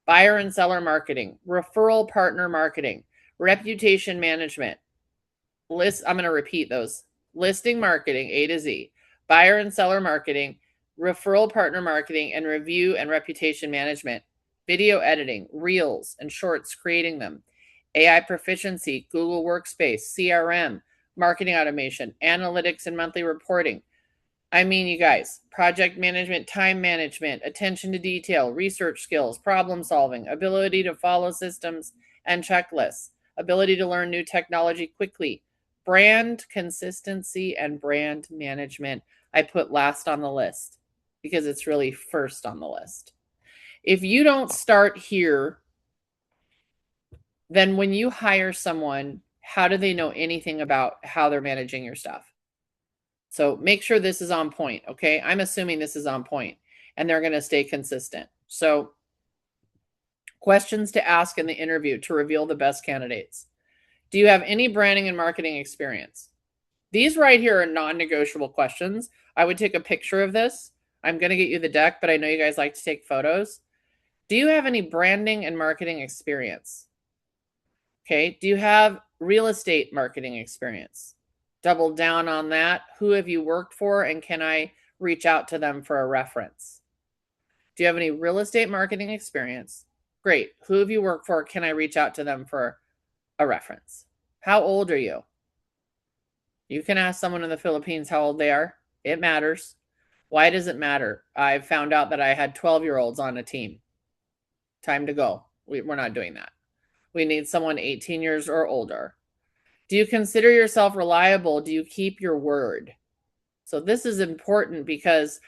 buyer and seller marketing, referral partner marketing, reputation management. I'm going to repeat those. Listing marketing A to Z, buyer and seller marketing, referral partner marketing, and review and reputation management. Video editing, reels and shorts, creating them, AI proficiency, Google Workspace, CRM, marketing automation, analytics and monthly reporting. I mean, you guys, project management, time management, attention to detail, research skills, problem solving, ability to follow systems and checklists, ability to learn new technology quickly, brand consistency, and brand management. I put last on the list because it's really first on the list. If you don't start here, then when you hire someone, how do they know anything about how they're managing your stuff? So make sure this is on point, okay? I'm assuming this is on point, and they're going to stay consistent. So questions to ask in the interview to reveal the best candidates. Do you have any branding and marketing experience? These right here are non-negotiable questions. I would take a picture of this. I'm going to get you the deck, but I know you guys like to take photos. Do you have any branding and marketing experience? Okay. Do you have real estate marketing experience? Double down on that. Who have you worked for, and can I reach out to them for a reference? Do you have any real estate marketing experience? Great. Who have you worked for? Can I reach out to them for a reference? How old are you? You can ask someone in the Philippines how old they are. It matters. Why does it matter? I've found out that I had 12-year-olds on a team. Time to go. We're not doing that. We need someone 18 years or older. Do you consider yourself reliable? Do you keep your word? So this is important because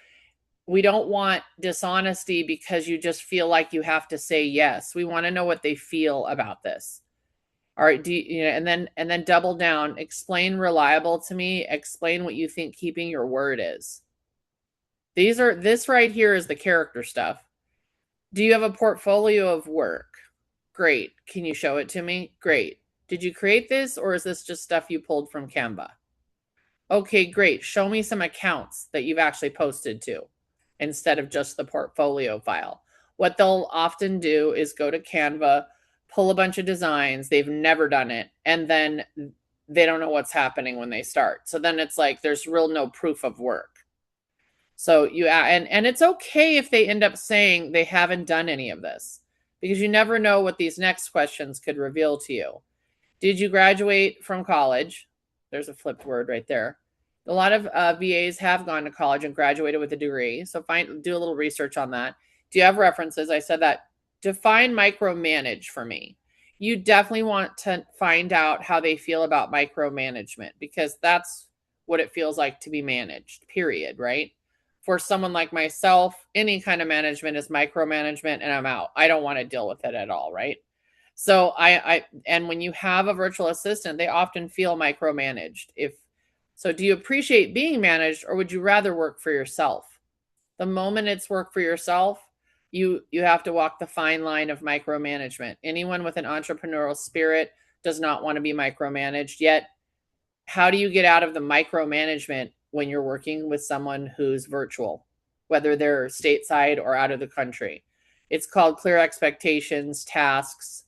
we don't want dishonesty because you just feel like you have to say yes. We want to know what they feel about this. All right, and then double down, explain reliable to me, explain what you think keeping your word is. This right here is the character stuff. Do you have a portfolio of work? Great. Can you show it to me? Great. Did you create this, or is this just stuff you pulled from Canva? Okay, great. Show me some accounts that you've actually posted to instead of just the portfolio file. What they'll often do is go to Canva, pull a bunch of designs. They've never done it. And then they don't know what's happening when they start. So then it's like there's no proof of work. So and it's okay if they end up saying they haven't done any of this, because you never know what these next questions could reveal to you. Did you graduate from college? There's a flipped word right there. A lot of VAs have gone to college and graduated with a degree. So do a little research on that. Do you have references? I said that. Define micromanage for me. You definitely want to find out how they feel about micromanagement, because that's what it feels like to be managed, period, right? For someone like myself, any kind of management is micromanagement, and I'm out. I don't want to deal with it at all, right? So and when you have a virtual assistant, they often feel micromanaged. So do you appreciate being managed, or would you rather work for yourself? The moment it's work for yourself, you have to walk the fine line of micromanagement. Anyone with an entrepreneurial spirit does not want to be micromanaged. Yet, how do you get out of the micromanagement when you're working with someone who's virtual, whether they're stateside or out of the country? It's called clear expectations, tasks,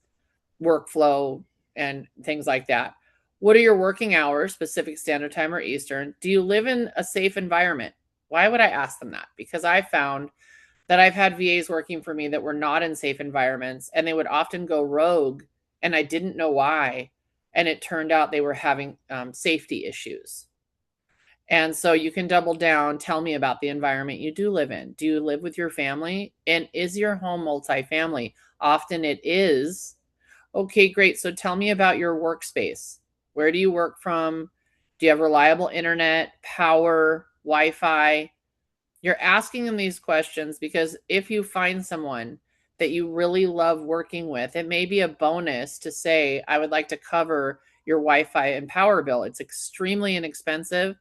workflow, and things like that. What are your working hours, Pacific Standard Time or Eastern? Do you live in a safe environment? Why would I ask them that? Because I found that I've had VAs working for me that were not in safe environments, and they would often go rogue, and I didn't know why. And it turned out they were having safety issues. And so you can double down. Tell me about the environment you do live in. Do you live with your family? And is your home multifamily? Often it is. Okay, great. So tell me about your workspace. Where do you work from? Do you have reliable internet, power, Wi-Fi? You're asking them these questions because if you find someone that you really love working with, it may be a bonus to say, I would like to cover your Wi-Fi and power bill. It's extremely inexpensive,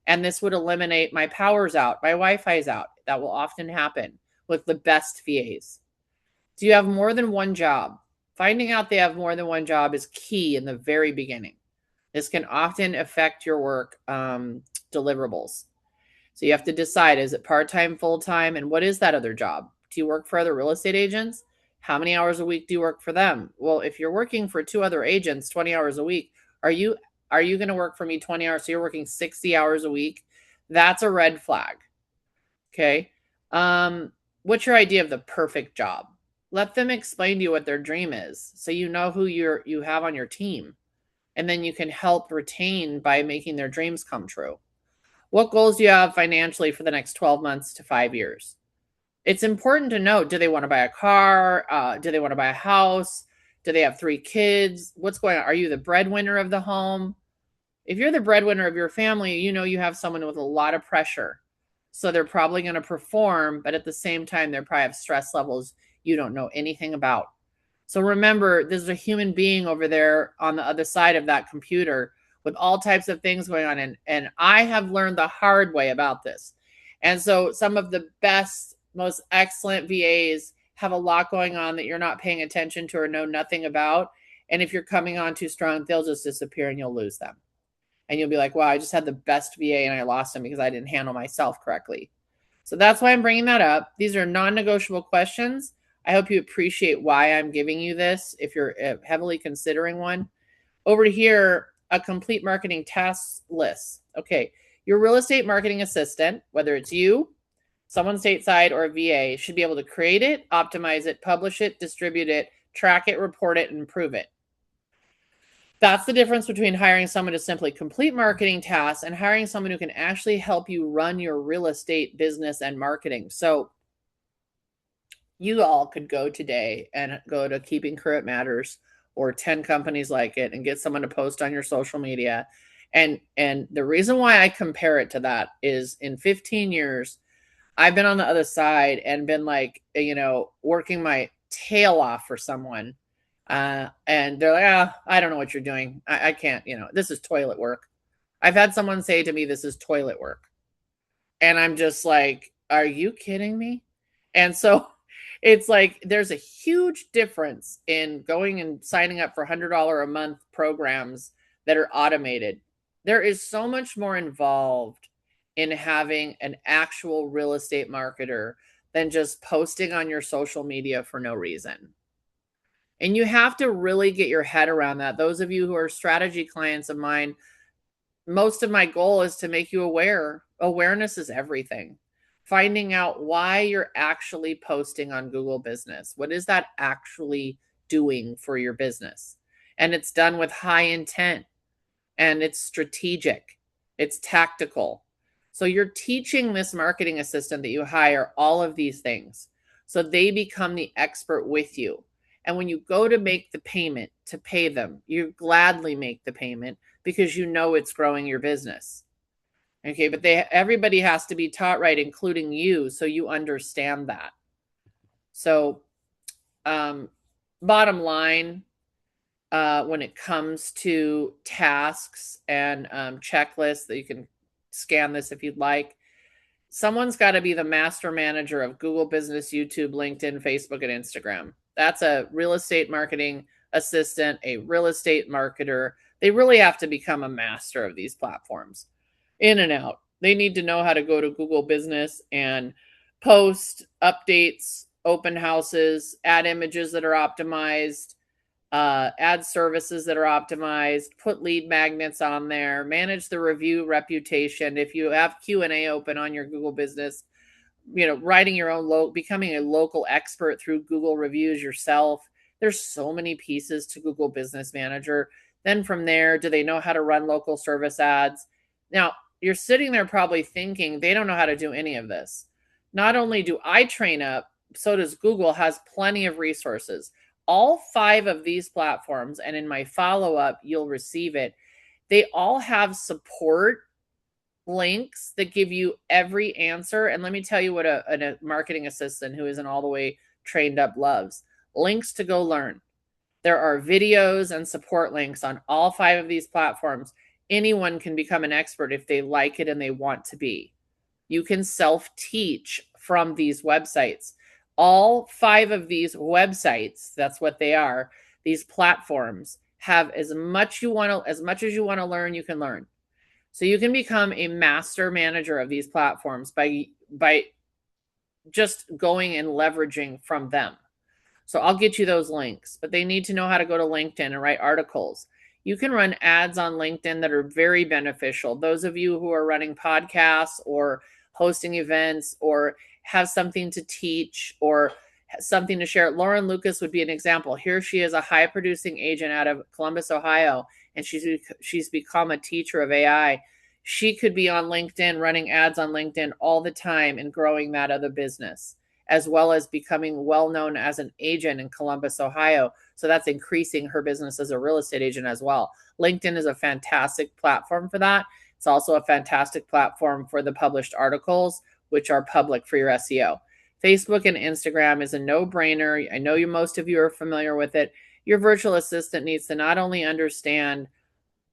and this would eliminate my power's out, my Wi-Fi's out. That will often happen with the best VAs. Do you have more than one job? Finding out they have more than one job is key in the very beginning. This can often affect your work deliverables. So you have to decide, is it part-time, full-time, and what is that other job? Do you work for other real estate agents? How many hours a week do you work for them? Well, if you're working for 2 other agents 20 hours a week, are you going to work for me 20 hours? So you're working 60 hours a week. That's a red flag. Okay. What's your idea of the perfect job? Let them explain to you what their dream is, so you know who you have on your team, and then you can help retain by making their dreams come true. What goals do you have financially for the next 12 months to 5 years? It's important to know, do they want to buy a car? Do they want to buy a house? Do they have 3 kids? What's going on? Are you the breadwinner of the home? If you're the breadwinner of your family, you know you have someone with a lot of pressure. So they're probably going to perform, but at the same time, they're probably have stress levels you don't know anything about. So remember, there's a human being over there on the other side of that computer with all types of things going on. And I have learned the hard way about this. And so some of the best, most excellent VAs have a lot going on that you're not paying attention to or know nothing about. And if you're coming on too strong, they'll just disappear and you'll lose them. And you'll be like, wow, I just had the best VA and I lost him because I didn't handle myself correctly. So that's why I'm bringing that up. These are non-negotiable questions. I hope you appreciate why I'm giving you this if you're heavily considering one. Over here, a complete marketing task list. Okay, your real estate marketing assistant, whether it's you, someone stateside, or a VA, should be able to create it, optimize it, publish it, distribute it, track it, report it, and improve it. That's the difference between hiring someone to simply complete marketing tasks and hiring someone who can actually help you run your real estate business and marketing. So you all could go today and go to Keeping Current Matters or 10 companies like it and get someone to post on your social media. And the reason why I compare it to that is in 15 years, I've been on the other side and been like, working my tail off for someone. And they're like, I don't know what you're doing. I can't, this is toilet work. I've had someone say to me, this is toilet work. And I'm just like, are you kidding me? And so it's like, there's a huge difference in going and signing up for $100 a month programs that are automated. There is so much more involved in having an actual real estate marketer than just posting on your social media for no reason. And you have to really get your head around that. Those of you who are strategy clients of mine, most of my goal is to make you aware. Awareness is everything. Finding out why you're actually posting on Google Business. What is that actually doing for your business? And it's done with high intent, and it's strategic. It's tactical. So you're teaching this marketing assistant that you hire all of these things. So they become the expert with you. And when you go to make the payment to pay them, you gladly make the payment because you know it's growing your business. Okay, but everybody has to be taught right, including you, so you understand that. So bottom line, when it comes to tasks and checklists that you can scan this if you'd like. Someone's got to be the master manager of Google Business, YouTube, LinkedIn, Facebook, and Instagram. That's a real estate marketing assistant, a real estate marketer. They really have to become a master of these platforms in and out. They need to know how to go to Google Business and post updates, open houses, add images that are optimized, add services that are optimized, put lead magnets on there, manage the review reputation. If you have Q&A open on your Google Business, writing your own becoming a local expert through Google reviews yourself. There's so many pieces to Google Business Manager. Then from there, do they know how to run local service ads? Now, you're sitting there probably thinking they don't know how to do any of this. Not only do I train up, so does Google, has plenty of resources. All 5 of these platforms, and in my follow-up, you'll receive it. They all have support links that give you every answer. And let me tell you what a marketing assistant who isn't all the way trained up loves. Links to go learn. There are videos and support links on all 5 of these platforms. Anyone can become an expert if they like it and they want to be. You can self-teach from these websites. All 5 of these websites, that's what they are, these platforms have as much as you want to learn, you can learn. So you can become a master manager of these platforms by just going and leveraging from them. So I'll get you those links, but they need to know how to go to LinkedIn and write articles. You can run ads on LinkedIn that are very beneficial. Those of you who are running podcasts or hosting events or have something to teach or something to share. Lauren Lucas would be an example. Here she is, a high producing agent out of Columbus, Ohio, and she's become a teacher of AI. She could be on LinkedIn, running ads on LinkedIn all the time and growing that other business, as well as becoming well-known as an agent in Columbus, Ohio. So that's increasing her business as a real estate agent as well. LinkedIn is a fantastic platform for that. It's also a fantastic platform for the published articles, which are public for your SEO. Facebook and Instagram is a no-brainer. I know most of you are familiar with it. Your virtual assistant needs to not only understand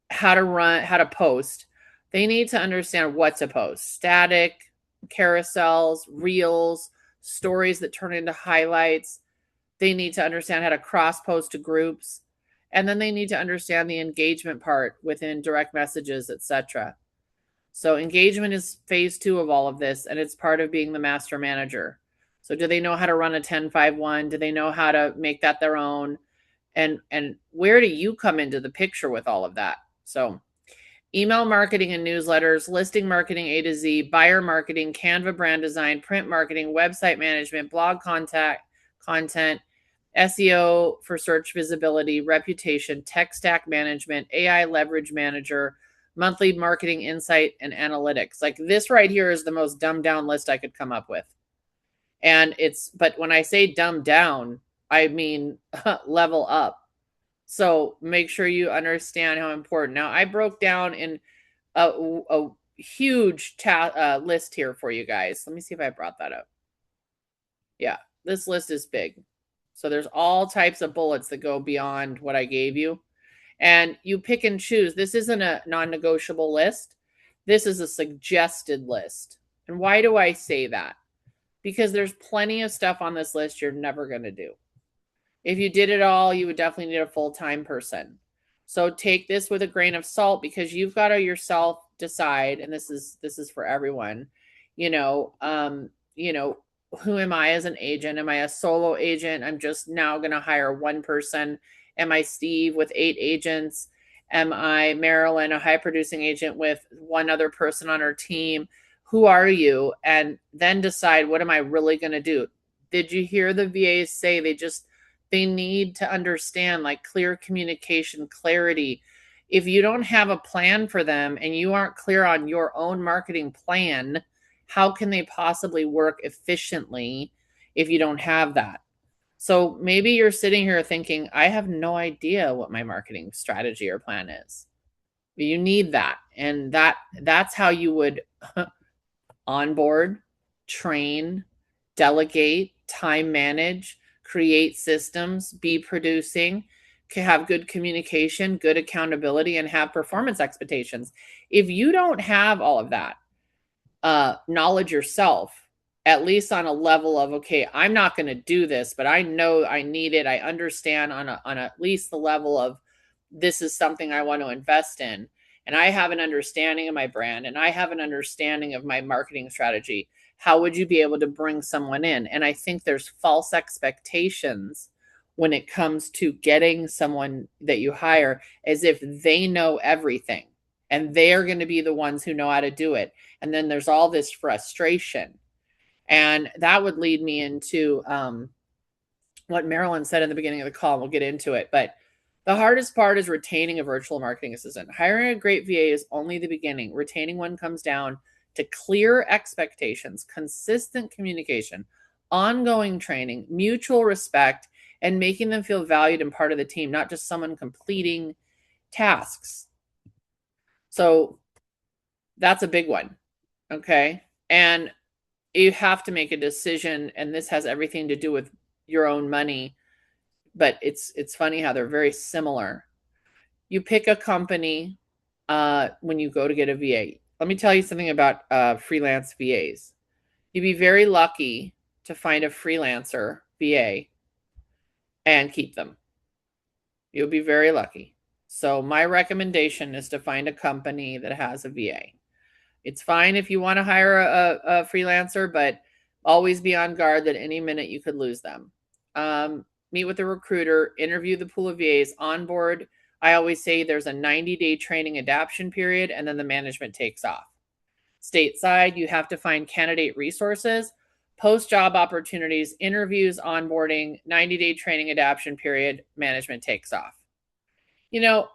how to post, they need to understand what to post. Static, carousels, reels, stories that turn into highlights. They need to understand how to cross-post to groups. And then they need to understand the engagement part within direct messages, etc. So engagement is phase 2 of all of this, and it's part of being the master manager. So do they know how to run a 10-5-1? Do they know how to make that their own? And where do you come into the picture with all of that? So email marketing and newsletters, listing marketing A to Z, buyer marketing, Canva brand design, print marketing, website management, blog content, SEO for search visibility, reputation, tech stack management, AI leverage manager, monthly marketing insight and analytics. Like this right here is the most dumbed down list I could come up with. And but when I say dumbed down, I mean level up. So make sure you understand how important. Now I broke down in a huge list here for you guys. Let me see if I brought that up. Yeah, this list is big. So there's all types of bullets that go beyond what I gave you. And you pick and choose. This isn't a non-negotiable list. This is a suggested list. And why do I say that? Because there's plenty of stuff on this list you're never going to do. If you did it all, you would definitely need a full-time person. So take this with a grain of salt because you've got to yourself decide, and this is for everyone, who am I as an agent? Am I a solo agent? I'm just now going to hire one person. Am I Steve with 8 agents? Am I Marilyn, a high producing agent with one other person on her team? Who are you? And then decide, what am I really going to do? Did you hear the VAs say they need to understand like clear communication, clarity. If you don't have a plan for them and you aren't clear on your own marketing plan, how can they possibly work efficiently if you don't have that? So maybe you're sitting here thinking, I have no idea what my marketing strategy or plan is. But you need that. And that's how you would onboard, train, delegate, time manage, create systems, be producing, have good communication, good accountability, and have performance expectations. If you don't have all of that knowledge yourself, at least on a level of, okay, I'm not going to do this, but I know I need it. I understand on at least the level of, this is something I want to invest in. And I have an understanding of my brand and I have an understanding of my marketing strategy. How would you be able to bring someone in? And I think there's false expectations when it comes to getting someone that you hire, as if they know everything and they're going to be the ones who know how to do it. And then there's all this frustration. And that would lead me into what Marilyn said in the beginning of the call. We'll get into it. But the hardest part is retaining a virtual marketing assistant. Hiring a great VA is only the beginning. Retaining one comes down to clear expectations, consistent communication, ongoing training, mutual respect, and making them feel valued and part of the team, not just someone completing tasks. So that's a big one. Okay. And you have to make a decision, and this has everything to do with your own money, but it's funny how they're very similar. You pick a company when you go to get a VA. Let me tell you something about freelance VAs. You'd be very lucky to find a freelancer VA and keep them. You'll be very lucky. So my recommendation is to find a company that has a VA. It's fine if you want to hire a freelancer, but always be on guard that any minute you could lose them. Meet with a recruiter, interview the pool of VAs, onboard. I always say there's a 90-day training adaptation period, and then the management takes off. Stateside, you have to find candidate resources, post job opportunities, interviews, onboarding, 90-day training adaptation period, management takes off. You know,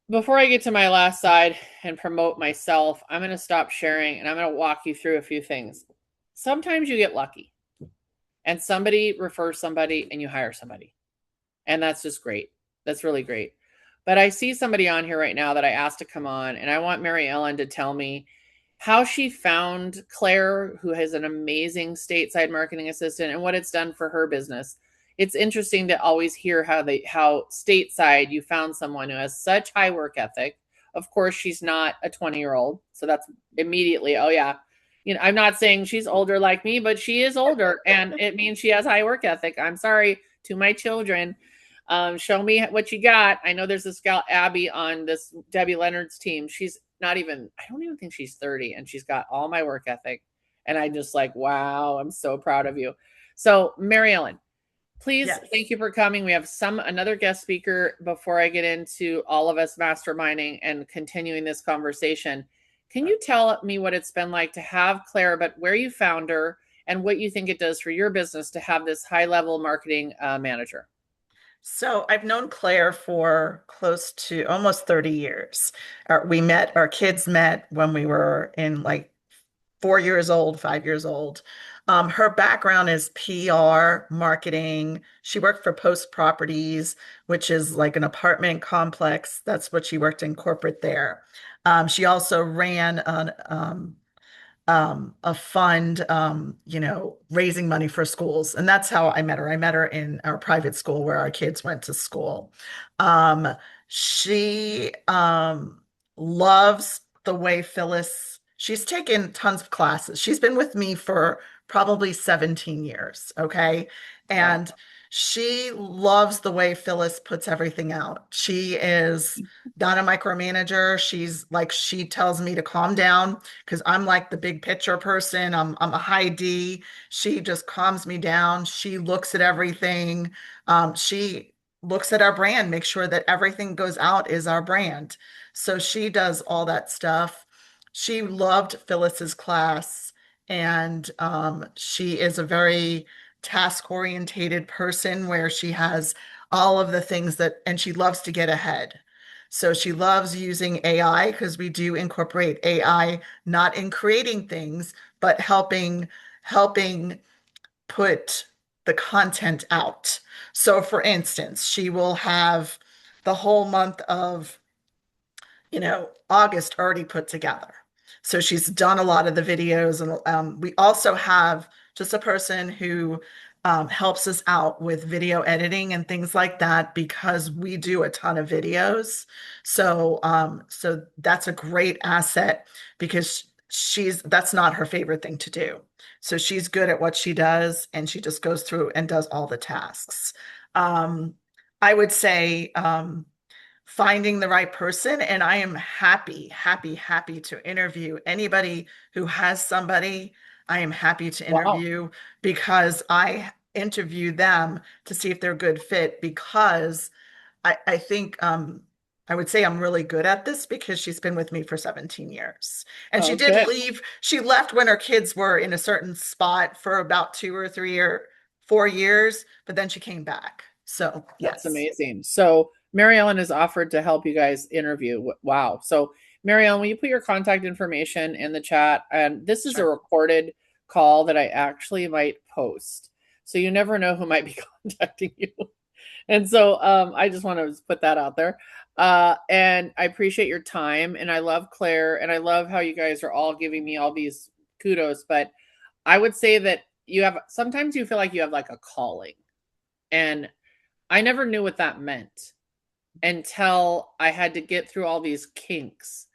before I get to my last side and promote myself, I'm going to stop sharing and I'm going to walk you through a few things. Sometimes you get lucky and somebody refers somebody and you hire somebody. And that's just great. That's really great. But I see somebody on here right now that I asked to come on, and I want Mary Ellen to tell me how she found Claire, who has an amazing stateside marketing assistant, and what it's done for her business. It's interesting to always hear how stateside you found someone who has such high work ethic. Of course, she's not a 20-year-old. So that's immediately, oh yeah. You know, I'm not saying she's older like me, but she is older and it means she has high work ethic. I'm sorry to my children. Show me what you got. I know there's this gal, Abby, on this Debbie Leonard's team. She's not even, I don't even think she's 30, and she's got all my work ethic. And I just like, wow, I'm so proud of you. So Mary Ellen, please, yes. Thank you for coming. We have another guest speaker before I get into all of us masterminding and continuing this conversation. Can you tell me what it's been like to have Claire, but where you found her and what you think it does for your business to have this high-level marketing manager? So I've known Claire for close to almost 30 years. Our kids met when we were in like 4 years old, 5 years old. Her background is PR, marketing. She worked for Post Properties, which is like an apartment complex. That's what she worked in corporate there. She also ran a fund, raising money for schools. And that's how I met her. I met her in our private school where our kids went to school. She loves the way Phyllis, she's taken tons of classes. She's been with me for probably 17 years. Okay. And she loves the way Phyllis puts everything out. She is not a micromanager. She tells me to calm down because I'm like the big picture person. I'm a high D. She just calms me down. She looks at everything. She looks at our brand, make sure that everything goes out is our brand. So she does all that stuff. She loved Phyllis's class, and she is a very task-orientated person where she has all of the things and she loves to get ahead. So she loves using AI because we do incorporate AI, not in creating things, but helping put the content out. So for instance, she will have the whole month of, August already put together. So she's done a lot of the videos, and we also have just a person who helps us out with video editing and things like that because we do a ton of videos. So that's a great asset because that's not her favorite thing to do. So she's good at what she does, and she just goes through and does all the tasks. I would say finding the right person, and I am happy, happy, happy to interview anybody who has somebody. I am happy to Wow. interview because I interview them to see if they're a good fit because I think I would say I'm really good at this because she's been with me for 17 years. And she Oh, did good. leave. She left when her kids were in a certain spot for about 2 or 3 or 4 years, but then she came back. So, That's yes. amazing. So Mary Ellen has offered to help you guys interview. Wow. So Mary Ellen, will you put your contact information in the chat? And this is a Sure. recorded call that I actually might post. So you never know who might be contacting you. And so I just want to put that out there. And I appreciate your time. And I love Claire. And I love how you guys are all giving me all these kudos. But I would say that sometimes you feel like you have like a calling. And I never knew what that meant until I had to get through all these kinks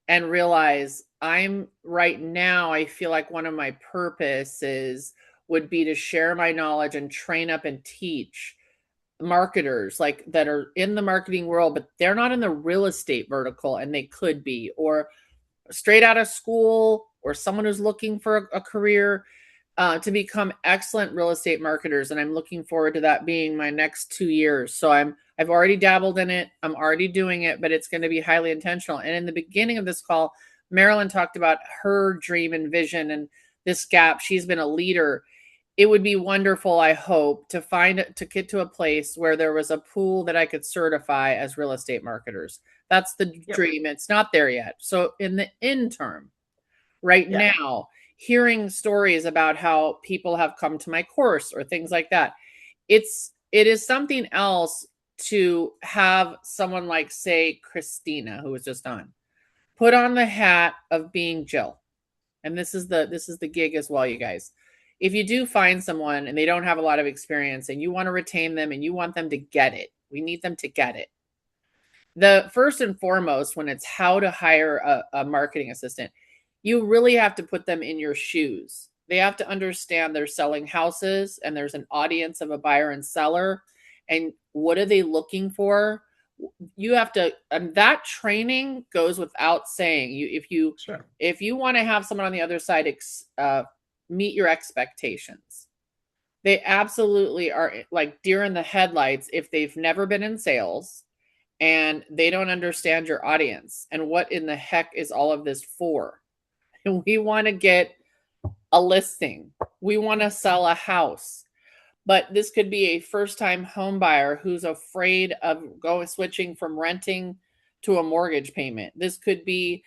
and realize right now, I feel like one of my purposes would be to share my knowledge and train up and teach marketers like that are in the marketing world, but they're not in the real estate vertical and they could be, or straight out of school, or someone who's looking for a career to become excellent real estate marketers. And I'm looking forward to that being my next 2 years. So I've already dabbled in it. I'm already doing it, but it's going to be highly intentional. And in the beginning of this call, Marilyn talked about her dream and vision and this gap. She's been a leader. It would be wonderful, I hope, to get to a place where there was a pool that I could certify as real estate marketers. That's the dream. It's not there yet. So in the interim, right now, hearing stories about how people have come to my course or things like that, it is something else to have someone like, say, Christina, who was just on, put on the hat of being Jill. And this is the gig as well, you guys. If you do find someone and they don't have a lot of experience and you want to retain them and you want them to get it, we need them to get it. The first and foremost, when it's how to hire a marketing assistant, you really have to put them in your shoes. They have to understand they're selling houses and there's an audience of a buyer and seller. And what are they looking for? You have to, that training goes without saying. If you want to have someone on the other side meet your expectations, they absolutely are like deer in the headlights if they've never been in sales and they don't understand your audience and what in the heck is all of this for. And we want to get a listing. We want to sell a house. But this could be a first-time home buyer who's afraid of switching from renting to a mortgage payment. This could be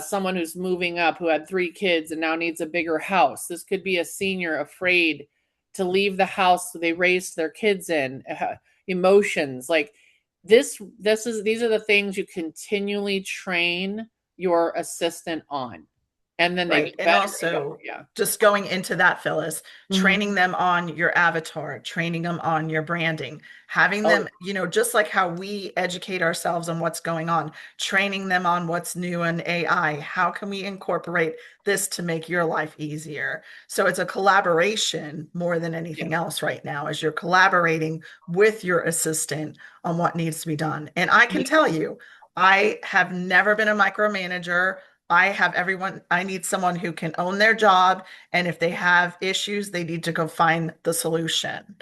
someone who's moving up who had 3 kids and now needs a bigger house. This could be a senior afraid to leave the house they raised their kids in. Emotions like these are the things you continually train your assistant on. And then they and also just going into that, Phyllis, training them on your avatar, training them on your branding, having them, just like how we educate ourselves on what's going on, training them on what's new in AI. How can we incorporate this to make your life easier? So it's a collaboration more than anything else right now, as you're collaborating with your assistant on what needs to be done. And I can tell you, I have never been a micromanager. I need someone who can own their job. And if they have issues, they need to go find the solution.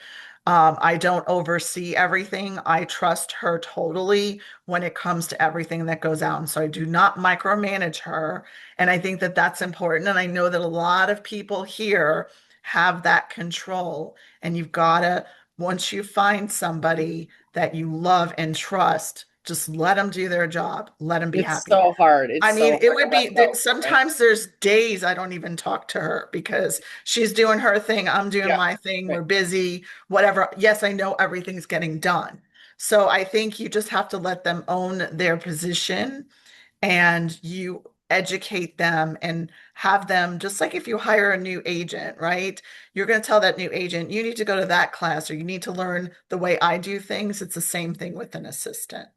I don't oversee everything. I trust her totally when it comes to everything that goes out. And so I do not micromanage her. And I think that that's important. And I know that a lot of people here have that control. And you've got to, once you find somebody that you love and trust, just let them do their job. Let them be happy. It's so hard. It would be sometimes there's days I don't even talk to her because she's doing her thing. I'm doing my thing. We're busy, whatever. Yes, I know everything's getting done. So I think you just have to let them own their position and you educate them and have them, just like if you hire a new agent, right? You're going to tell that new agent, you need to go to that class or you need to learn the way I do things. It's the same thing with an assistant.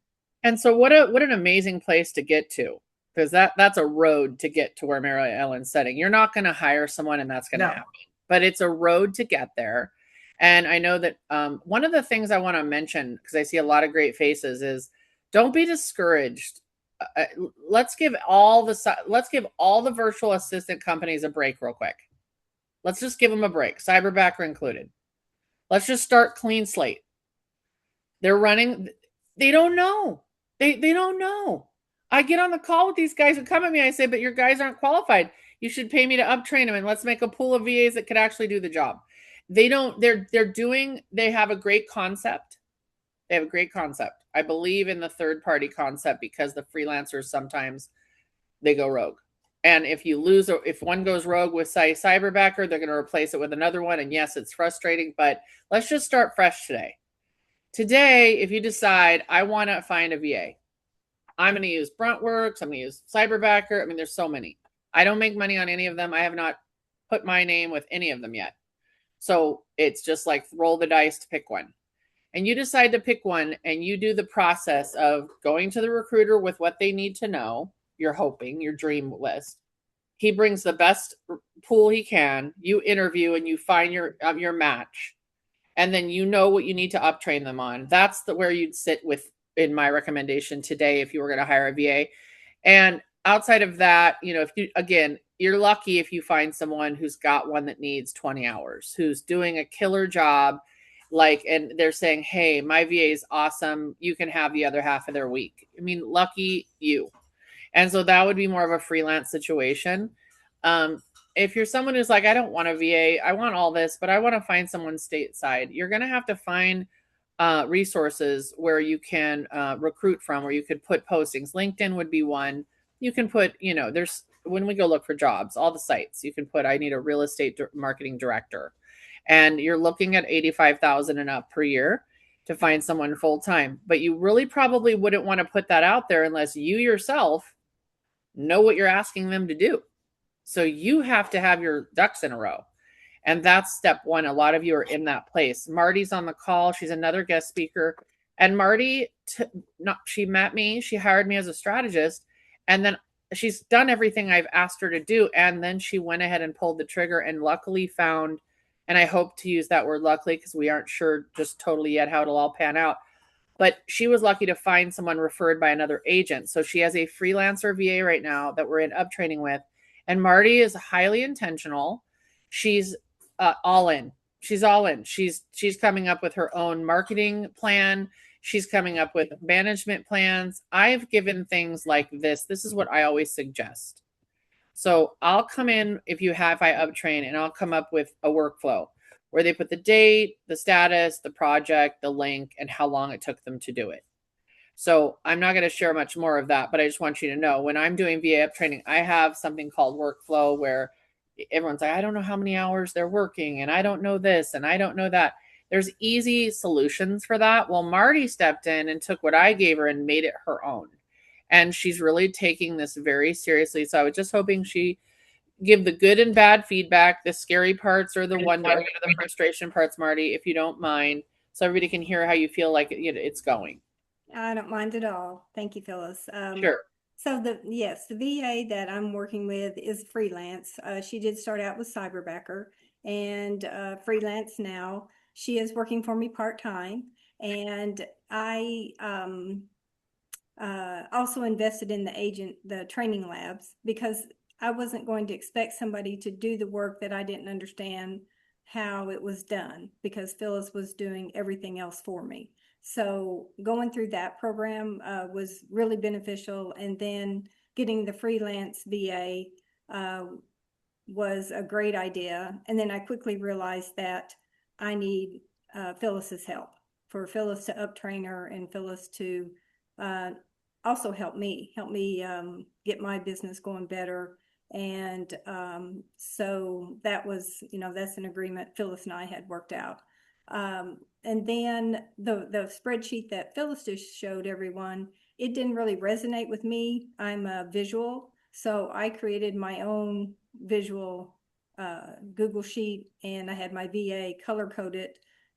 And so what an amazing place to get to, because that's a road to get to where Mary Ellen's setting. You're not going to hire someone and that's going to No. happen, but it's a road to get there. And I know that one of the things I want to mention, because I see a lot of great faces, is don't be discouraged. Let's give all the virtual assistant companies a break real quick. Let's just give them a break, cyberbacker included. Let's just start clean slate. They're running. They don't know. They don't know. I get on the call with these guys who come at me. I say, but your guys aren't qualified. You should pay me to uptrain them and let's make a pool of VAs that could actually do the job. They have a great concept. They have a great concept. I believe in the third party concept because the freelancers sometimes they go rogue. And if one goes rogue with cyberbacker, they're going to replace it with another one. And yes, it's frustrating, but let's just start fresh today. Today, if you decide I want to find a VA, I'm going to use Bruntworks, I'm going to use Cyberbacker. I mean, there's so many. I don't make money on any of them. I have not put my name with any of them yet. So it's just like roll the dice to pick one. And you decide to pick one and you do the process of going to the recruiter with what they need to know. You're hoping, your dream list. He brings the best pool he can. You interview and you find your match. And then you know what you need to uptrain them on. That's where you'd sit with in my recommendation today if you were going to hire a VA. And outside of that, you're lucky if you find someone who's got one that needs 20 hours, who's doing a killer job, and they're saying, hey, my VA is awesome. You can have the other half of their week. I mean, lucky you. And so that would be more of a freelance situation. If you're someone who's like, I don't want a VA, I want all this, but I want to find someone stateside, you're going to have to find resources where you can recruit from, where you could put postings. LinkedIn would be one. You can put, there's, when we go look for jobs, all the sites, you can put, I need a real estate marketing director. And you're looking at 85,000 and up per year to find someone full time. But you really probably wouldn't want to put that out there unless you yourself know what you're asking them to do. So you have to have your ducks in a row. And that's step one. A lot of you are in that place. Marty's on the call. She's another guest speaker. And Marty, she met me. She hired me as a strategist. And then she's done everything I've asked her to do. And then she went ahead and pulled the trigger and luckily found, and I hope to use that word luckily because we aren't sure just totally yet how it'll all pan out. But she was lucky to find someone referred by another agent. So she has a freelancer VA right now that we're in uptraining with. And Marty is highly intentional. She's all in. She's all in. She's coming up with her own marketing plan. She's coming up with management plans. I've given things like this. This is what I always suggest. So I'll come in I uptrain and I'll come up with a workflow where they put the date, the status, the project, the link, and how long it took them to do it. So I'm not going to share much more of that, but I just want you to know when I'm doing VA uptraining, I have something called workflow where everyone's like, I don't know how many hours they're working and I don't know this and I don't know that. There's easy solutions for that. Well, Marty stepped in and took what I gave her and made it her own. And she's really taking this very seriously. So I was just hoping she give the good and bad feedback. The scary parts or the wonder, the frustration parts, Marty, if you don't mind, so everybody can hear how you feel like it's going. I don't mind at all. Thank you, Phyllis. Sure. So the VA that I'm working with is freelance. She did start out with Cyberbacker and freelance now. She is working for me part-time. And I also invested in the training labs, because I wasn't going to expect somebody to do the work that I didn't understand how it was done, because Phyllis was doing everything else for me. So going through that program was really beneficial. And then getting the freelance VA was a great idea. And then I quickly realized that I need Phyllis's help, for Phyllis to uptrain her and Phyllis to also help me get my business going better. And so that was, that's an agreement Phyllis and I had worked out. And then the spreadsheet that Phyllis just showed everyone, it didn't really resonate with me. I'm a visual, so I created my own visual Google sheet, and I had my VA color coded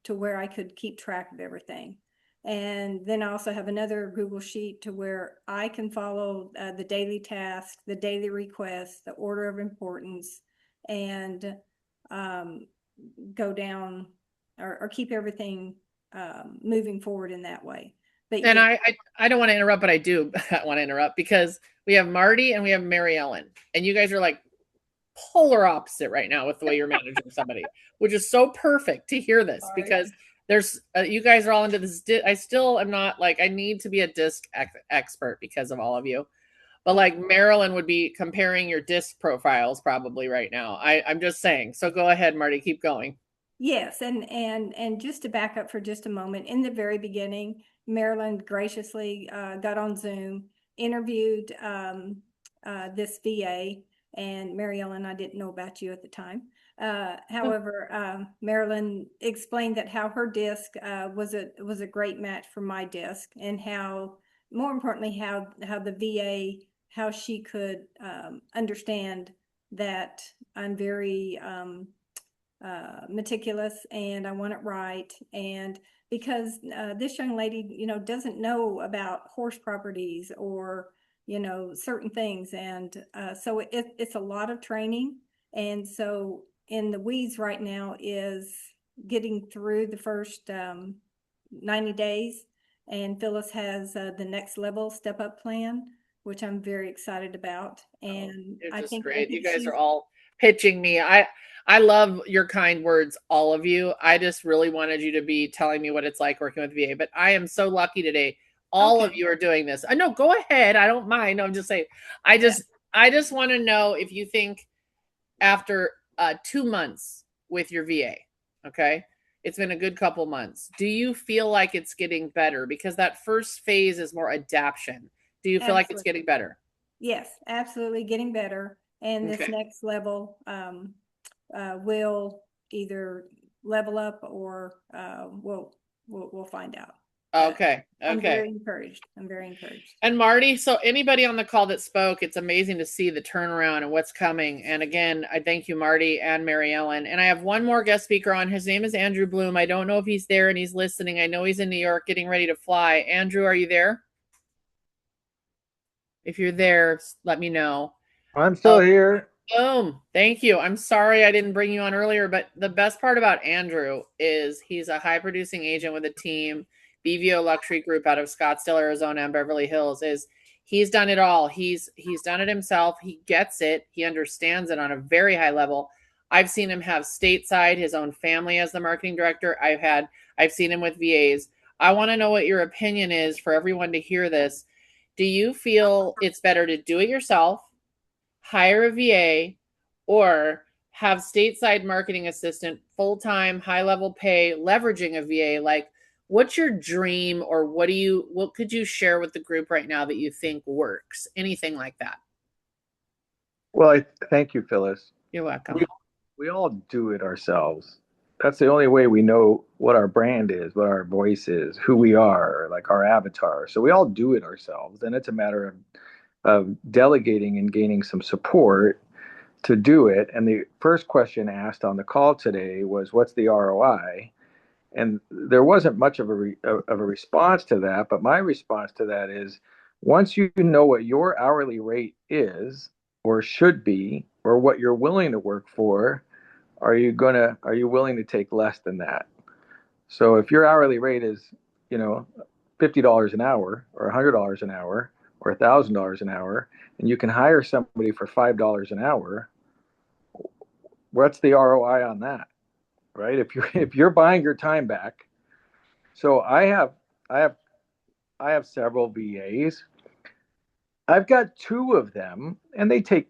to where I could keep track of everything. And then I also have another Google sheet to where I can follow the daily task, the daily requests, the order of importance, and go down or keep everything moving forward in that way. But And yeah, I don't want to interrupt, but I do want to interrupt because we have Marty and we have Mary Ellen, and you guys are like polar opposite right now with the way you're managing somebody, which is so perfect to hear this because there's you guys are all into this. I still am not like I need to be a disc expert because of all of you, but like Marilyn would be comparing your disc profiles probably right now. I'm just saying. So go ahead, Marty, keep going. yes, and just to back up for just a moment, in the very beginning, Marilyn graciously got on Zoom, interviewed this VA, and Mary Ellen, I didn't know about you at the time. However, Marilyn explained that how her disc was a great match for my disc, and how, more importantly, how the VA, how she could understand that I'm very meticulous and I want it right. And because this young lady, doesn't know about horse properties or, certain things. And so it's a lot of training. And so in the weeds right now is getting through the first 90 days. And Phyllis has the next level step up plan, which I'm very excited about. And You're I just think great. You guys she's are all pitching me. I love your kind words, all of you. I just really wanted you to be telling me what it's like working with VA, but I am so lucky today. All of you are doing this. I know, go ahead. I don't mind. No, I'm just saying. I just want to know if you think after 2 months with your VA, okay? It's been a good couple months. Do you feel like it's getting better? Because that first phase is more adaptation. Do you feel like it's getting better? Yes, absolutely getting better. And this Okay. next level will either level up or we'll find out. Okay. I'm Okay. very encouraged. I'm very encouraged. And Marty, so anybody on the call that spoke, it's amazing to see the turnaround and what's coming. And again, I thank you, Marty and Mary Ellen. And I have one more guest speaker on. His name is Andrew Bloom. I don't know if he's there and he's listening. I know he's in New York getting ready to fly. Andrew, are you there? If you're there, let me know. I'm still here. Boom. Thank you. I'm sorry I didn't bring you on earlier, but the best part about Andrew is he's a high producing agent with a team, BVO Luxury Group out of Scottsdale, Arizona and Beverly Hills. Is he's done it all. He's done it himself. He gets it. He understands it on a very high level. I've seen him have Stateside, his own family as the marketing director. I've seen him with VAs. I want to know what your opinion is for everyone to hear this. Do you feel it's better to do it yourself, hire a VA, or have Stateside marketing assistant, full-time, high-level pay, leveraging a VA? Like, what's your dream, or what could you share with the group right now that you think works? Anything like that? Well, thank you, Phyllis. You're welcome. We all do it ourselves. That's the only way we know what our brand is, what our voice is, who we are, like our avatar. So we all do it ourselves. And it's a matter of delegating and gaining some support to do it. And the first question asked on the call today was, what's the ROI? And there wasn't much of a response to that. But my response to that is, once you know what your hourly rate is or should be, or what you're willing to work for, are you willing to take less than that? So if your hourly rate is, $50 an hour or $100 an hour or $1,000 an hour, and you can hire somebody for $5 an hour, what's the ROI on that? Right? If you're buying your time back. So I have several VAs. I've got two of them, and either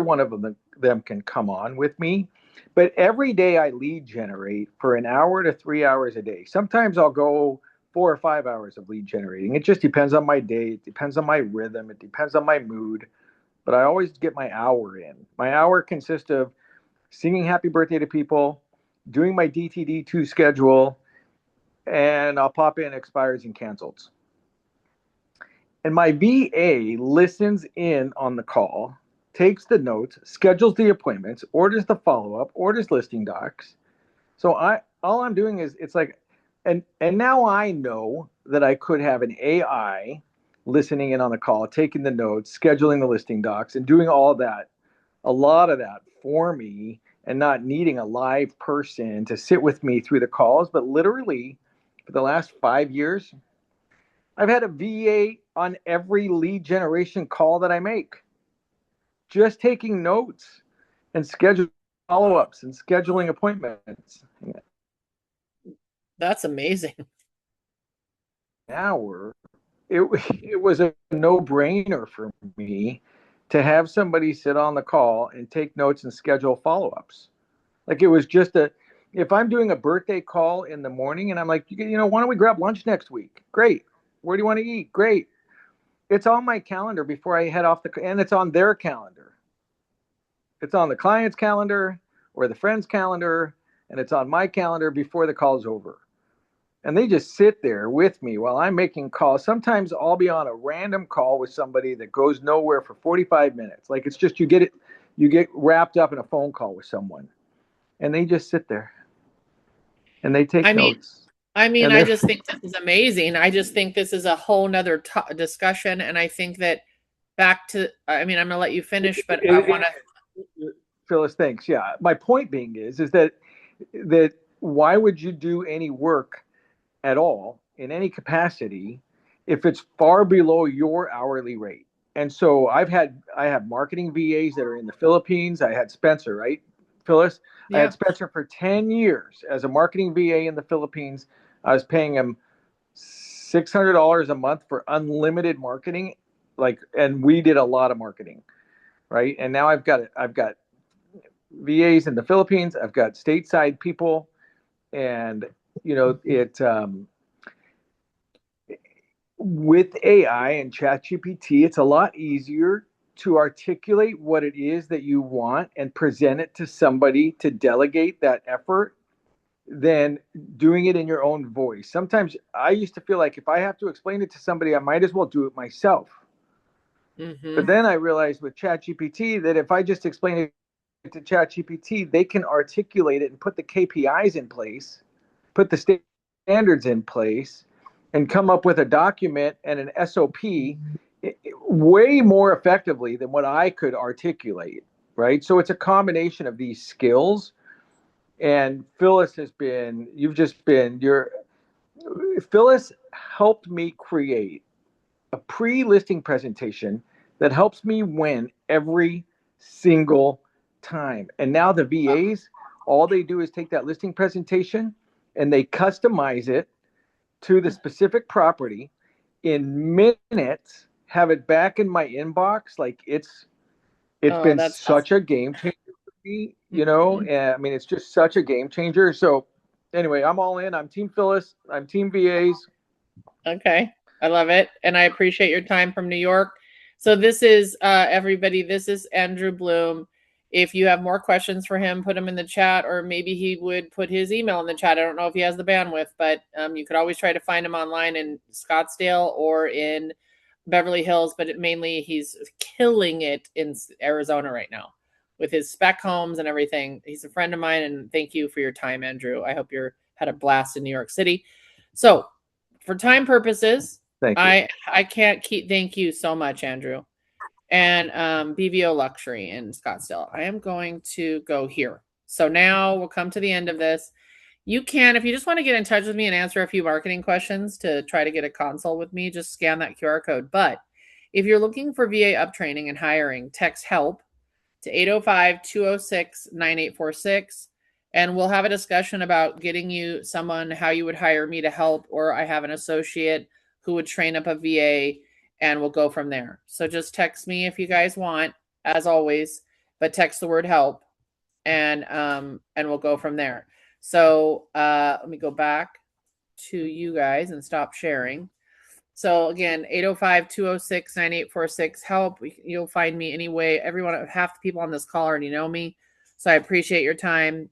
one of them can come on with me. But every day I lead generate for an hour to 3 hours a day. Sometimes I'll go 4 or 5 hours of lead generating. It just depends on my day. It depends on my rhythm. It depends on my mood. But I always get my hour in. My hour consists of singing happy birthday to people, doing my DTD2 schedule, and I'll pop in expires and cancels. And my VA listens in on the call takes the notes, schedules the appointments, orders the follow-up, orders listing docs. So all I'm doing is it's like, and now I know that I could have an AI listening in on the call, taking the notes, scheduling the listing docs, and doing all that, a lot of that for me, and not needing a live person to sit with me through the calls. But literally, for the last 5 years, I've had a VA on every lead generation call that I make, just taking notes and scheduling follow-ups and scheduling appointments. That's amazing. Hour, it was a no-brainer for me to have somebody sit on the call and take notes and schedule follow-ups. Like it was just if I'm doing a birthday call in the morning and I'm like, why don't we grab lunch next week? Great. Where do you want to eat? Great. It's on my calendar before I head off and it's on their calendar. It's on the client's calendar or the friend's calendar, and it's on my calendar before the call's over. And they just sit there with me while I'm making calls. Sometimes I'll be on a random call with somebody that goes nowhere for 45 minutes. Like it's just you get wrapped up in a phone call with someone, and they just sit there and they take notes. I just think this is amazing. I just think this is a whole nother discussion. And I think that I'm going to let you finish, but I want to. Phyllis, thanks. Yeah. My point being is that why would you do any work at all in any capacity if it's far below your hourly rate? And so I have marketing VAs that are in the Philippines. I had Spencer, right? Phyllis, yeah. I had Spencer for 10 years as a marketing VA in the Philippines. I was paying him $600 a month for unlimited marketing, and we did a lot of marketing, right? And now I've got VAs in the Philippines. I've got stateside people, and with AI and ChatGPT, it's a lot easier to articulate what it is that you want and present it to somebody to delegate that effort than doing it in your own voice. Sometimes I used to feel like if I have to explain it to somebody, I might as well do it myself. Mm-hmm. But then I realized with ChatGPT that if I just explain it to ChatGPT, they can articulate it and put the KPIs in place, put the standards in place, and come up with a document and an SOP way more effectively than what I could articulate, right? So it's a combination of these skills. And Phyllis Phyllis helped me create a pre-listing presentation that helps me win every single time. And now the VAs, all they do is take that listing presentation and they customize it to the specific property in minutes, have it back in my inbox. Like it's been such a game changer for me, and I mean, it's just such a game changer. So anyway, I'm all in. I'm Team Phyllis. I'm Team VAs. Okay. I love it. And I appreciate your time from New York. So this is everybody. This is Andrew Bloom. If you have more questions for him, put them in the chat, or maybe he would put his email in the chat. I don't know if he has the bandwidth, but you could always try to find him online in Scottsdale or in Beverly Hills, but mainly he's killing it in Arizona right now with his spec homes and everything. He's a friend of mine, and thank you for your time, Andrew. I hope you had a blast in New York City. So for time purposes, thank you. I can't keep, thank you so much, Andrew. And BVO Luxury in Scottsdale. I am going to go here. So now we'll come to the end of this. You can, if you just want to get in touch with me and answer a few marketing questions to try to get a consult with me, just scan that QR code. But if you're looking for VA uptraining and hiring, text HELP to 805-206-9846. And we'll have a discussion about getting you someone, how you would hire me to help, or I have an associate who would train up a VA, and we'll go from there. So just text me if you guys want, as always, but text the word help, and we'll go from there. So let me go back to you guys and stop sharing. So again, 805-206-9846, help. You'll find me anyway. Half the people on this call already know me. So I appreciate your time.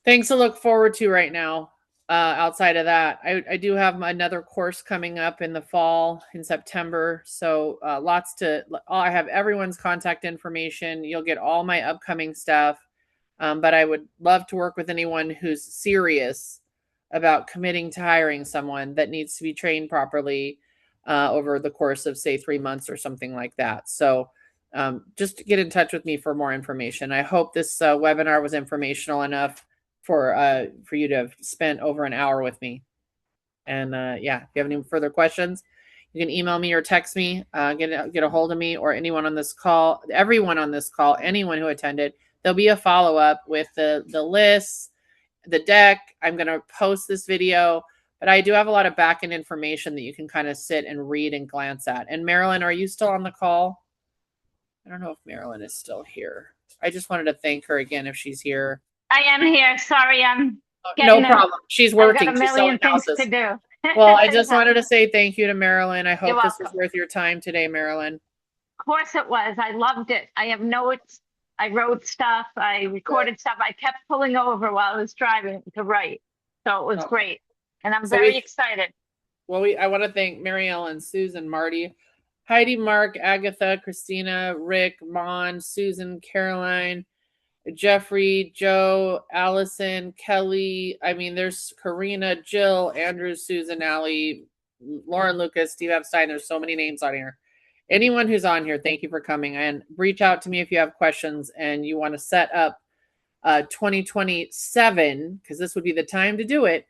Things to look forward to right now. outside of that, I do have another course coming up in the fall in September. So I have everyone's contact information. You'll get all my upcoming stuff. But I would love to work with anyone who's serious about committing to hiring someone that needs to be trained properly over the course of, say, 3 months or something like that. So just get in touch with me for more information. I hope this webinar was informational enough for you to have spent over an hour with me. And yeah, if you have any further questions, you can email me or text me, get a hold of me, or anyone on this call, everyone on this call, anyone who attended. There'll be a follow-up with the lists, the deck. I'm going to post this video, but I do have a lot of back-end information that you can kind of sit and read and glance at. And Marilyn, are you still on the call? I don't know if Marilyn is still here. I just wanted to thank her again if she's here. I am here. Sorry, I'm no problem. She's working. I've got a million things to do. Well, I just wanted to say thank you to Marilyn. I hope You're this was welcome. worth your time today, Marilyn. Of course it was. I loved it. I have notes. I wrote stuff. I recorded stuff. I kept pulling over while I was driving to write. So it was great. And I'm very excited. Well, I want to thank Mary Ellen, Susan, Marty, Heidi, Mark, Agatha, Christina, Rick, Mon, Susan, Caroline, Jeffrey, Joe, Allison, Kelly. I mean, there's Karina, Jill, Andrew, Susan, Allie, Lauren, Lucas, Steve Epstein. There's so many names on here. Anyone who's on here, thank you for coming. And reach out to me if you have questions and you want to set up 2027, because this would be the time to do it.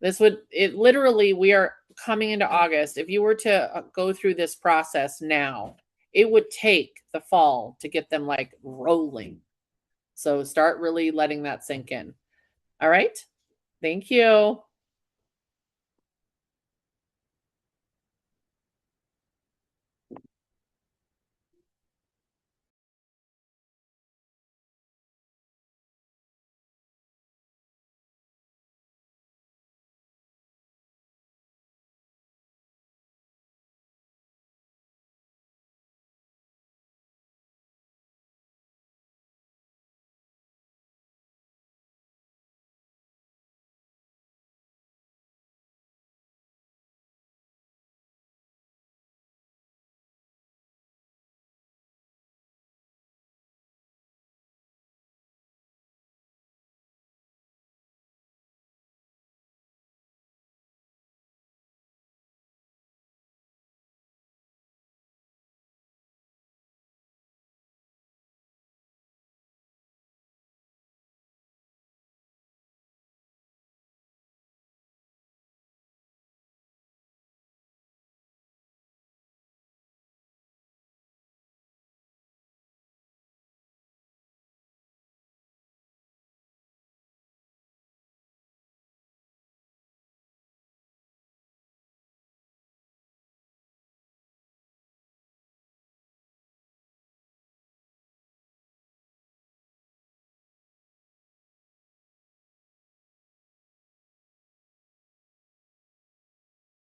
Literally, we are coming into August. If you were to go through this process now, it would take the fall to get them like rolling. So start really letting that sink in. All right. Thank you.